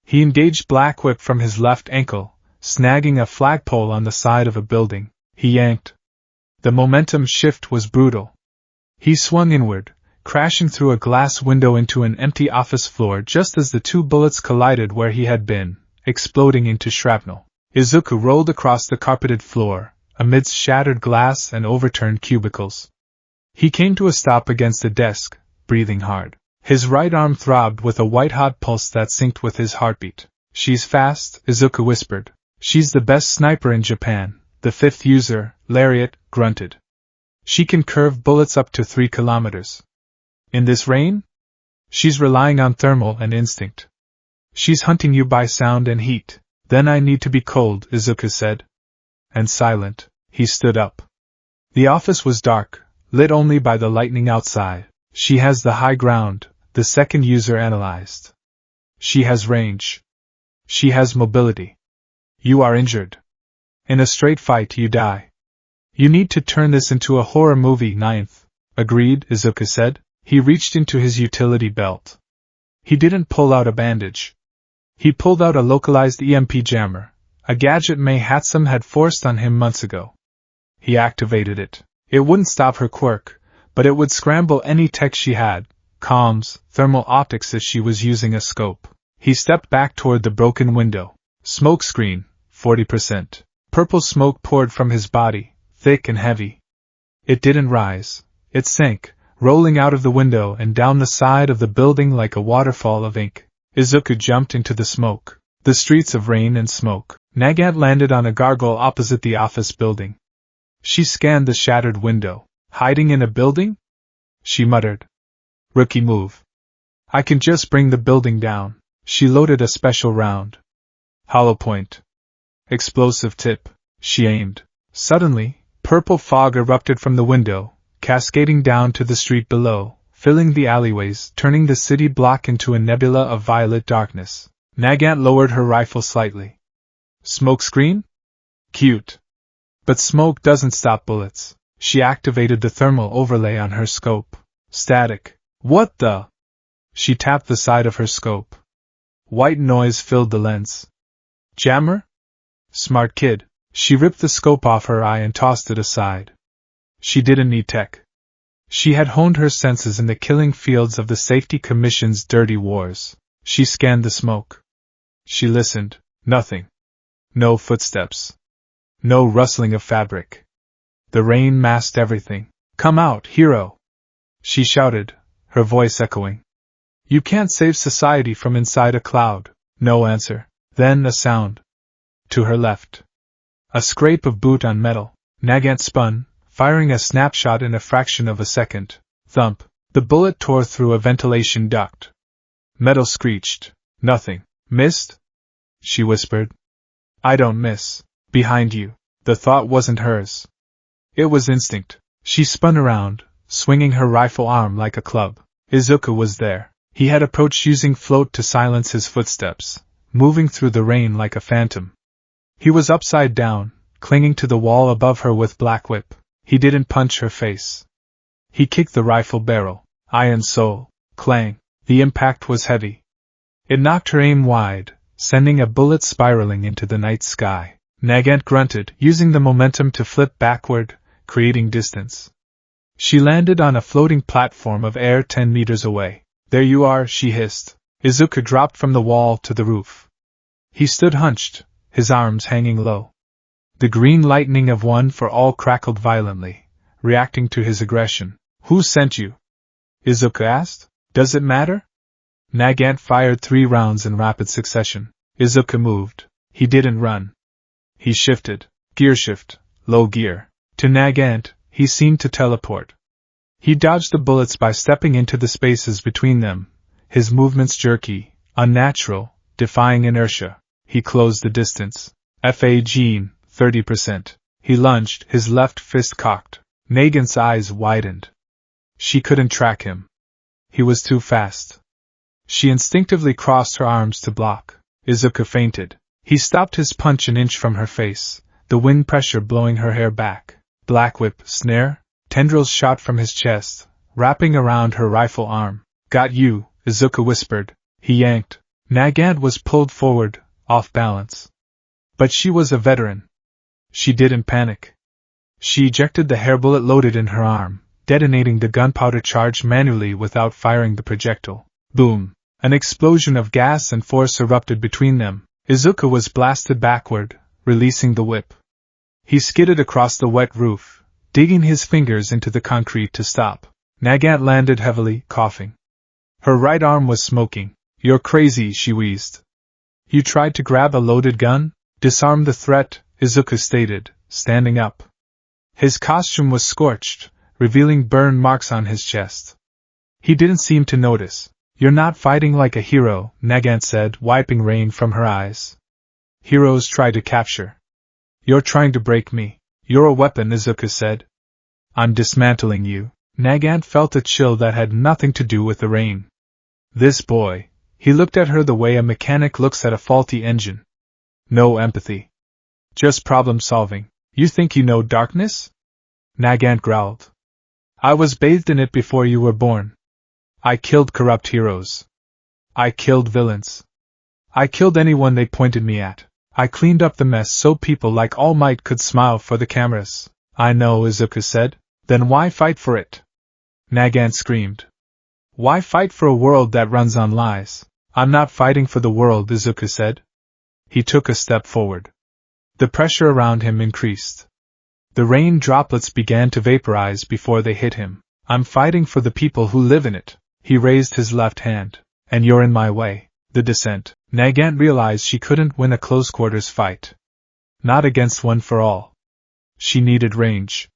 He engaged Black Whip from his left ankle, snagging a flagpole on the side of a building. He yanked. The momentum shift was brutal. He swung inward, crashing through a glass window into an empty office floor just as the 2 bullets collided where he had been, exploding into shrapnel. Izuku rolled across the carpeted floor, amidst shattered glass and overturned cubicles. He came to a stop against a desk, breathing hard. His right arm throbbed with a white-hot pulse that synced with his heartbeat. She's fast, Izuku whispered. She's the best sniper in Japan, the 5th user, Lariat, grunted. She can curve bullets up to 3 kilometers. In this rain? She's relying on thermal and instinct. She's hunting you by sound and heat. Then I need to be cold, Izuku said. And silent, he stood up. The office was dark, lit only by the lightning outside. She has the high ground, the 2nd user analyzed. She has range. She has mobility. You are injured. In a straight fight you die. You need to turn this into a horror movie. 9th. Agreed, Izuku said. He reached into his utility belt. He didn't pull out a bandage. He pulled out a localized EMP jammer, a gadget Mei Hatsum had forced on him months ago. He activated it. It wouldn't stop her quirk, but it would scramble any tech she had, comms, thermal optics if she was using a scope. He stepped back toward the broken window. Smoke screen, 40%. Purple smoke poured from his body, thick and heavy. It didn't rise. It sank, rolling out of the window and down the side of the building like a waterfall of ink. Izuku jumped into the smoke. The streets of rain and smoke. Nagant landed on a gargoyle opposite the office building. She scanned the shattered window. Hiding in a building? She muttered. Rookie move. I can just bring the building down. She loaded a special round. Hollow point. Explosive tip. She aimed. Suddenly, purple fog erupted from the window, cascading down to the street below, filling the alleyways, turning the city block into a nebula of violet darkness. Nagant lowered her rifle slightly. Smoke screen? Cute. But smoke doesn't stop bullets. She activated the thermal overlay on her scope. Static. What the? She tapped the side of her scope. White noise filled the lens. Jammer? Smart kid. She ripped the scope off her eye and tossed it aside. She didn't need tech. She had honed her senses in the killing fields of the Safety Commission's dirty wars. She scanned the smoke. She listened. Nothing. No footsteps. No rustling of fabric. The rain masked everything. Come out, hero! She shouted, her voice echoing. You can't save society from inside a cloud. No answer. Then a sound. To her left. A scrape of boot on metal. Nagant spun, firing a snapshot in a fraction of a second. Thump. The bullet tore through a ventilation duct. Metal screeched. Nothing. Missed? She whispered. I don't miss. Behind you. The thought wasn't hers. It was instinct. She spun around, swinging her rifle arm like a club. Izuku was there. He had approached using float to silence his footsteps, moving through the rain like a phantom. He was upside down, clinging to the wall above her with Black Whip. He didn't punch her face. He kicked the rifle barrel. Iron soul. Clang. The impact was heavy. It knocked her aim wide, sending a bullet spiraling into the night sky. Nagant grunted, using the momentum to flip backward, creating distance. She landed on a floating platform of air 10 meters away. There you are, she hissed. Izuku dropped from the wall to the roof. He stood hunched, his arms hanging low. The green lightning of One for All crackled violently, reacting to his aggression. Who sent you? Izuku asked. Does it matter? Nagant fired 3 rounds in rapid succession. Izuku moved. He didn't run. He shifted. Gear shift, low gear. To Nagant, he seemed to teleport. He dodged the bullets by stepping into the spaces between them, his movements jerky, unnatural, defying inertia. He closed the distance. Fa Gene, 30%. He lunged, his left fist cocked. Nagant's eyes widened. She couldn't track him. He was too fast. She instinctively crossed her arms to block. Izuku feinted. He stopped his punch an inch from her face, the wind pressure blowing her hair back. Black whip, snare, tendrils shot from his chest, wrapping around her rifle arm. Got you, Izuku whispered. He yanked. Nagant was pulled forward, off balance. But she was a veteran. She didn't panic. She ejected the hair bullet loaded in her arm, detonating the gunpowder charge manually without firing the projectile. Boom! An explosion of gas and force erupted between them. Izuku was blasted backward, releasing the whip. He skidded across the wet roof, digging his fingers into the concrete to stop. Nagant landed heavily, coughing. Her right arm was smoking. You're crazy, she wheezed. You tried to grab a loaded gun? Disarm the threat, Izuku stated, standing up. His costume was scorched, revealing burn marks on his chest. He didn't seem to notice. You're not fighting like a hero, Nagant said, wiping rain from her eyes. Heroes try to capture. You're trying to break me. You're a weapon, Izuku said. I'm dismantling you. Nagant felt a chill that had nothing to do with the rain. This boy. He looked at her the way a mechanic looks at a faulty engine. No empathy. Just problem solving. You think you know darkness? Nagant growled. I was bathed in it before you were born. I killed corrupt heroes. I killed villains. I killed anyone they pointed me at. I cleaned up the mess so people like All Might could smile for the cameras. I know, Izuku said. Then why fight for it? Nagant screamed. Why fight for a world that runs on lies? I'm not fighting for the world, Izuku said. He took a step forward. The pressure around him increased. The rain droplets began to vaporize before they hit him. I'm fighting for the people who live in it. He raised his left hand. And you're in my way. The descent. Nagant realized she couldn't win a close-quarters fight. Not against One for All. She needed range.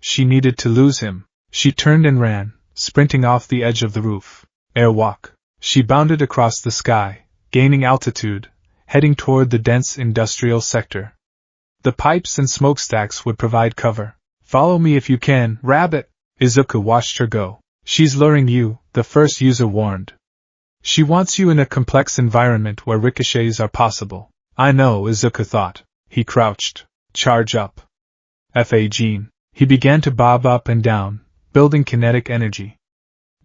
She needed to lose him. She turned and ran, sprinting off the edge of the roof. Airwalk. She bounded across the sky, gaining altitude, heading toward the dense industrial sector. The pipes and smokestacks would provide cover. Follow me if you can, rabbit! Izuku watched her go. She's luring you, the first user warned. She wants you in a complex environment where ricochets are possible. I know, Izuku thought. He crouched. Charge up. Fa Gene. He began to bob up and down, building kinetic energy.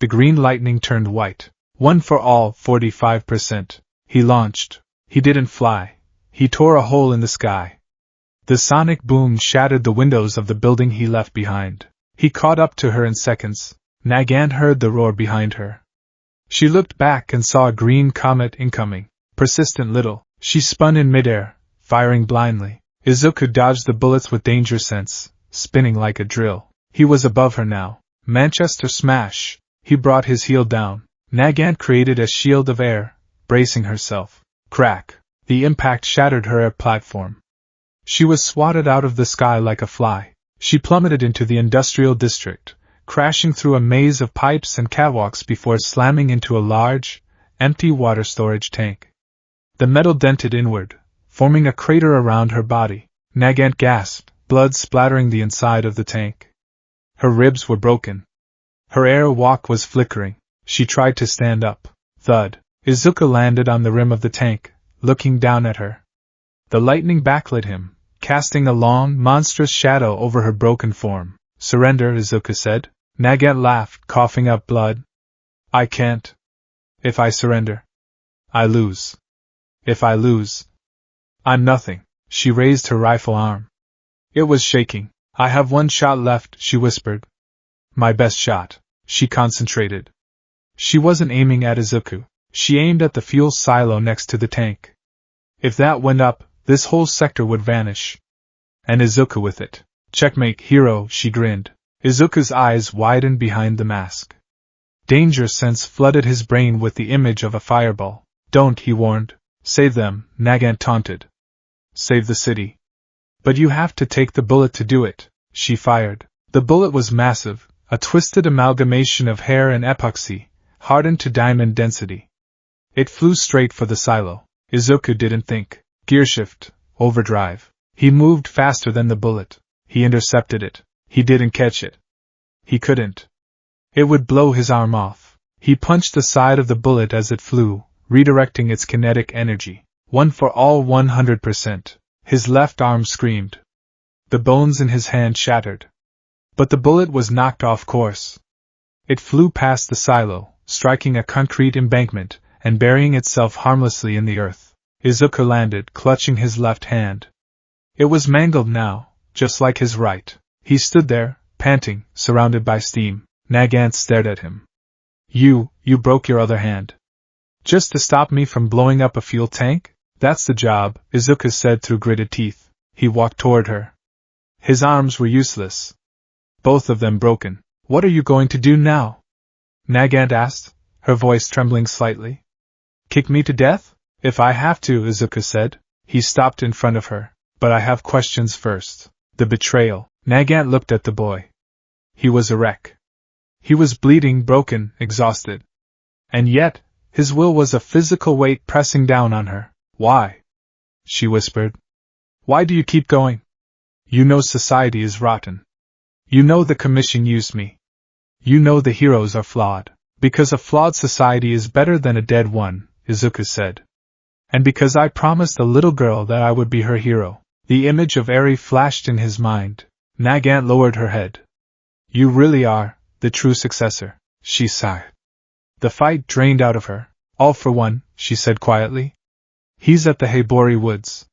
The green lightning turned white. One for All, 45%. He launched. He didn't fly. He tore a hole in the sky. The sonic boom shattered the windows of the building he left behind. He caught up to her in seconds. Nagant heard the roar behind her. She looked back and saw a green comet incoming. Persistent little. She spun in midair, firing blindly. Izuku dodged the bullets with danger sense, spinning like a drill. He was above her now. Manchester smash. He brought his heel down. Nagant created a shield of air, bracing herself. Crack. The impact shattered her air platform. She was swatted out of the sky like a fly. She plummeted into the industrial district, crashing through a maze of pipes and catwalks before slamming into a large, empty water storage tank. The metal dented inward, forming a crater around her body. Nagant gasped, blood splattering the inside of the tank. Her ribs were broken. Her air walk was flickering. She tried to stand up. Thud. Izuku landed on the rim of the tank, looking down at her. The lightning backlit him, casting a long, monstrous shadow over her broken form. Surrender, Izuku said. Nagant laughed, coughing up blood. I can't. If I surrender, I lose. If I lose, I'm nothing. She raised her rifle arm. It was shaking. I have one shot left, she whispered. My best shot. She concentrated. She wasn't aiming at Izuku. She aimed at the fuel silo next to the tank. If that went up, this whole sector would vanish. And Izuku with it. Checkmate, hero, she grinned. Izuku's eyes widened behind the mask. Danger sense flooded his brain with the image of a fireball. Don't, he warned. Save them, Nagant taunted. Save the city. But you have to take the bullet to do it, she fired. The bullet was massive, a twisted amalgamation of hair and epoxy, hardened to diamond density. It flew straight for the silo. Izuku didn't think. Gearshift, overdrive. He moved faster than the bullet. He intercepted it. He didn't catch it. He couldn't. It would blow his arm off. He punched the side of the bullet as it flew, redirecting its kinetic energy. One for all 100%. His left arm screamed. The bones in his hand shattered. But the bullet was knocked off course. It flew past the silo, striking a concrete embankment, and burying itself harmlessly in the earth. Izuku landed, clutching his left hand. It was mangled now, just like his right. He stood there, panting, surrounded by steam. Nagant stared at him. You broke your other hand. Just to stop me from blowing up a fuel tank? That's the job, Izuku said through gritted teeth. He walked toward her. His arms were useless. Both of them broken. What are you going to do now? Nagant asked, her voice trembling slightly. Kick me to death? If I have to, Izuku said. He stopped in front of her. But I have questions first. The betrayal. Nagant looked at the boy. He was a wreck. He was bleeding, broken, exhausted. And yet, his will was a physical weight pressing down on her. Why? She whispered. Why do you keep going? You know society is rotten. You know the commission used me. You know the heroes are flawed. Because a flawed society is better than a dead one, Izuku said. And because I promised a little girl that I would be her hero. The image of Eri flashed in his mind. Nagant lowered her head. You really are the true successor, she sighed. The fight drained out of her. All for one, she said quietly. He's at the Heibori Woods.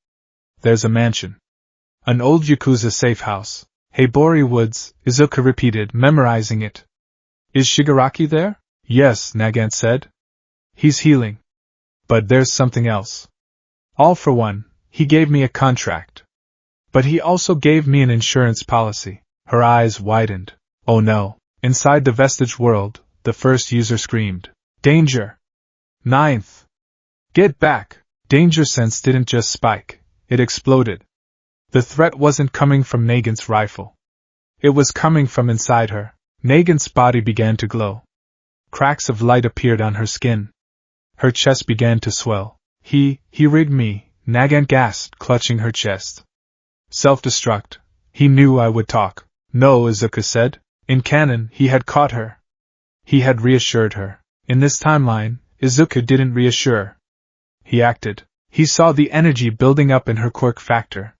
There's a mansion. An old Yakuza safe house. Heibori Woods, Izuku repeated, memorizing it. Is Shigaraki there? Yes, Nagant said. He's healing. But there's something else. All for one, he gave me a contract. But he also gave me an insurance policy. Her eyes widened. Oh no. Inside the vestige world, the first user screamed. Danger! Ninth! Get back! Danger sense didn't just spike, it exploded. The threat wasn't coming from Nagant's rifle. It was coming from inside her. Nagant's body began to glow. Cracks of light appeared on her skin. Her chest began to swell. He rigged me, Nagant gasped, clutching her chest. Self-destruct. He knew I would talk. No, Izuku said. In canon, he had caught her. He had reassured her. In this timeline, Izuku didn't reassure. He acted. He saw the energy building up in her quirk factor.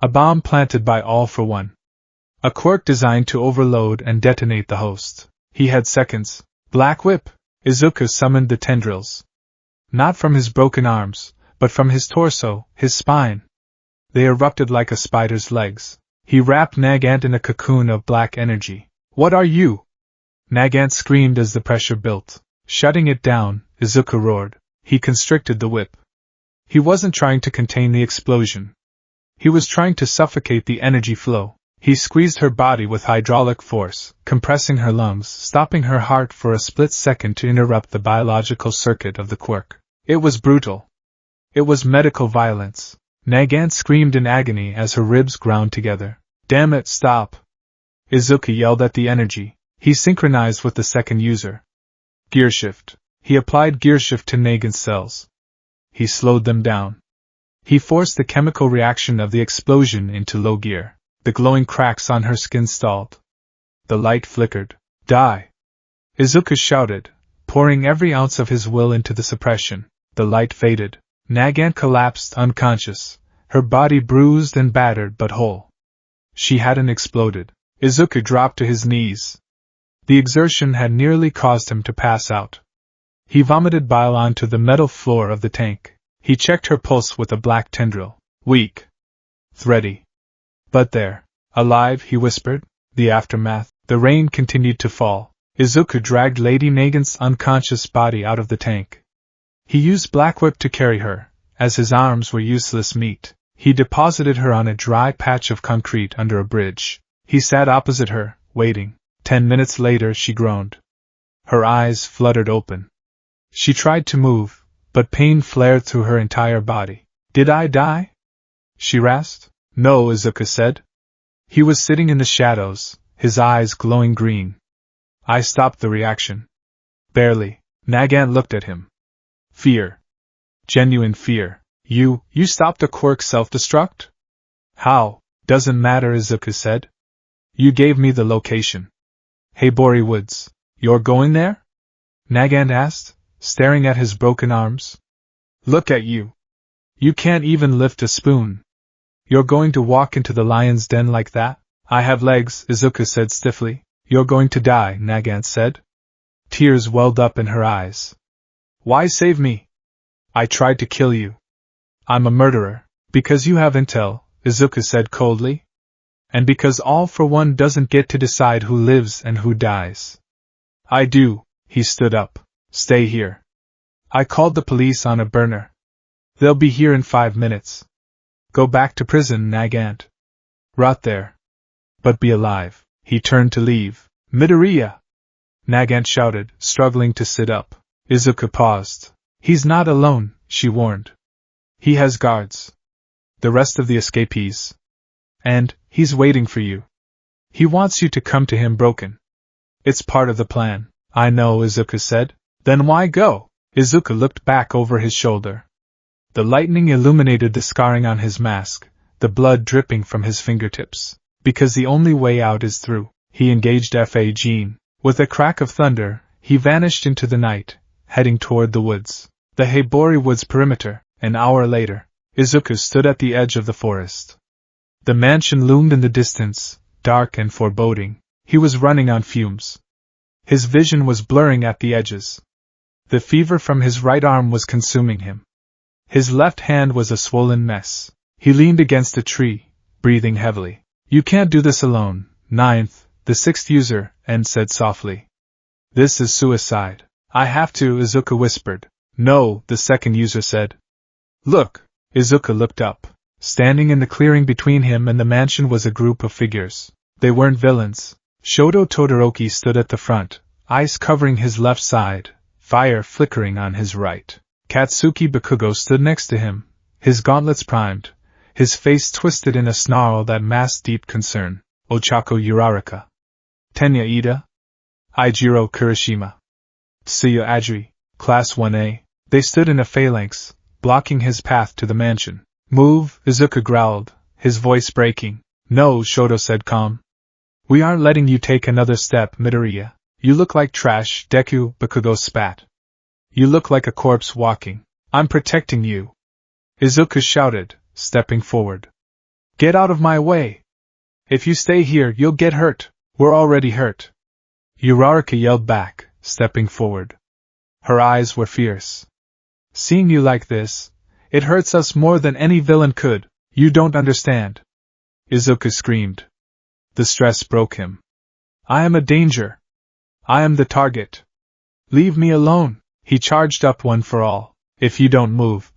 A bomb planted by All for One. A quirk designed to overload and detonate the host. He had seconds. Black Whip! Izuku summoned the tendrils. Not from his broken arms, but from his torso, his spine. They erupted like a spider's legs. He wrapped Nagant in a cocoon of black energy. What are you? Nagant screamed as the pressure built. Shutting it down, Izuku roared. He constricted the whip. He wasn't trying to contain the explosion. He was trying to suffocate the energy flow. He squeezed her body with hydraulic force, compressing her lungs, stopping her heart for a split second to interrupt the biological circuit of the quirk. It was brutal. It was medical violence. Nagant screamed in agony as her ribs ground together. Damn it, stop! Izuku yelled at the energy. He synchronized with the second user. Gearshift. He applied gearshift to Nagant's cells. He slowed them down. He forced the chemical reaction of the explosion into low gear. The glowing cracks on her skin stalled. The light flickered. Die! Izuku shouted, pouring every ounce of his will into the suppression. The light faded. Nagant collapsed unconscious, her body bruised and battered but whole. She hadn't exploded. Izuku dropped to his knees. The exertion had nearly caused him to pass out. He vomited bile onto the metal floor of the tank. He checked her pulse with a black tendril. Weak. Thready. But there. Alive, he whispered. The aftermath. The rain continued to fall. Izuku dragged Lady Nagant's unconscious body out of the tank. He used Black Whip to carry her, as his arms were useless meat. He deposited her on a dry patch of concrete under a bridge. He sat opposite her, waiting. 10 minutes later she groaned. Her eyes fluttered open. She tried to move, but pain flared through her entire body. Did I die? She rasped. No, Izuku said. He was sitting in the shadows, his eyes glowing green. I stopped the reaction. Barely. Nagant looked at him. Fear. Genuine fear. You stopped a quirk self-destruct? How? Doesn't matter, Izuku said. You gave me the location. Heibori Woods. You're going there? Nagant asked, staring at his broken arms. Look at you. You can't even lift a spoon. You're going to walk into the lion's den like that? I have legs, Izuku said stiffly. You're going to die, Nagant said. Tears welled up in her eyes. Why save me? I tried to kill you. I'm a murderer. Because you have intel, Izuku said coldly. And because All for One doesn't get to decide who lives and who dies. I do. He stood up. Stay here. I called the police on a burner. They'll be here in 5 minutes. Go back to prison, Nagant. Rot there. But be alive. He turned to leave. Midoriya! Nagant shouted, struggling to sit up. Izuku paused. He's not alone, she warned. He has guards. The rest of the escapees. And, he's waiting for you. He wants you to come to him broken. It's part of the plan. I know, Izuku said. Then why go? Izuku looked back over his shoulder. The lightning illuminated the scarring on his mask, the blood dripping from his fingertips. Because the only way out is through. He engaged F.A. Jean. With a crack of thunder, he vanished into the night, heading toward the woods. The Heibori Woods perimeter. An hour later, Izuku stood at the edge of the forest. The mansion loomed in the distance, dark and foreboding. He was running on fumes. His vision was blurring at the edges. The fever from his right arm was consuming him. His left hand was a swollen mess. He leaned against a tree, breathing heavily. You can't do this alone, Ninth, the sixth user, and said softly. This is suicide. I have to, Izuku whispered. No, the second user said. Look! Izuku looked up. Standing in the clearing between him and the mansion was a group of figures. They weren't villains. Shoto Todoroki stood at the front, ice covering his left side, fire flickering on his right. Katsuki Bakugo stood next to him, his gauntlets primed, his face twisted in a snarl that masked deep concern. Ochako Uraraka. Tenya Ida. Eijiro Kirishima. Tsuya Ajiri, Class 1A. They stood in a phalanx, blocking his path to the mansion. Move, Izuku growled, his voice breaking. No, Shoto said calm. We aren't letting you take another step, Midoriya. You look like trash, Deku, Bakugo spat. You look like a corpse walking. I'm protecting you. Izuku shouted, stepping forward. Get out of my way. If you stay here, you'll get hurt. We're already hurt. Uraraka yelled back, stepping forward. Her eyes were fierce. Seeing you like this, it hurts us more than any villain could. You don't understand. Izuku screamed. The stress broke him. I am a danger. I am the target. Leave me alone. He charged up one for all. If you don't move,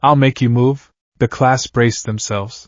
I'll make you move. The class braced themselves.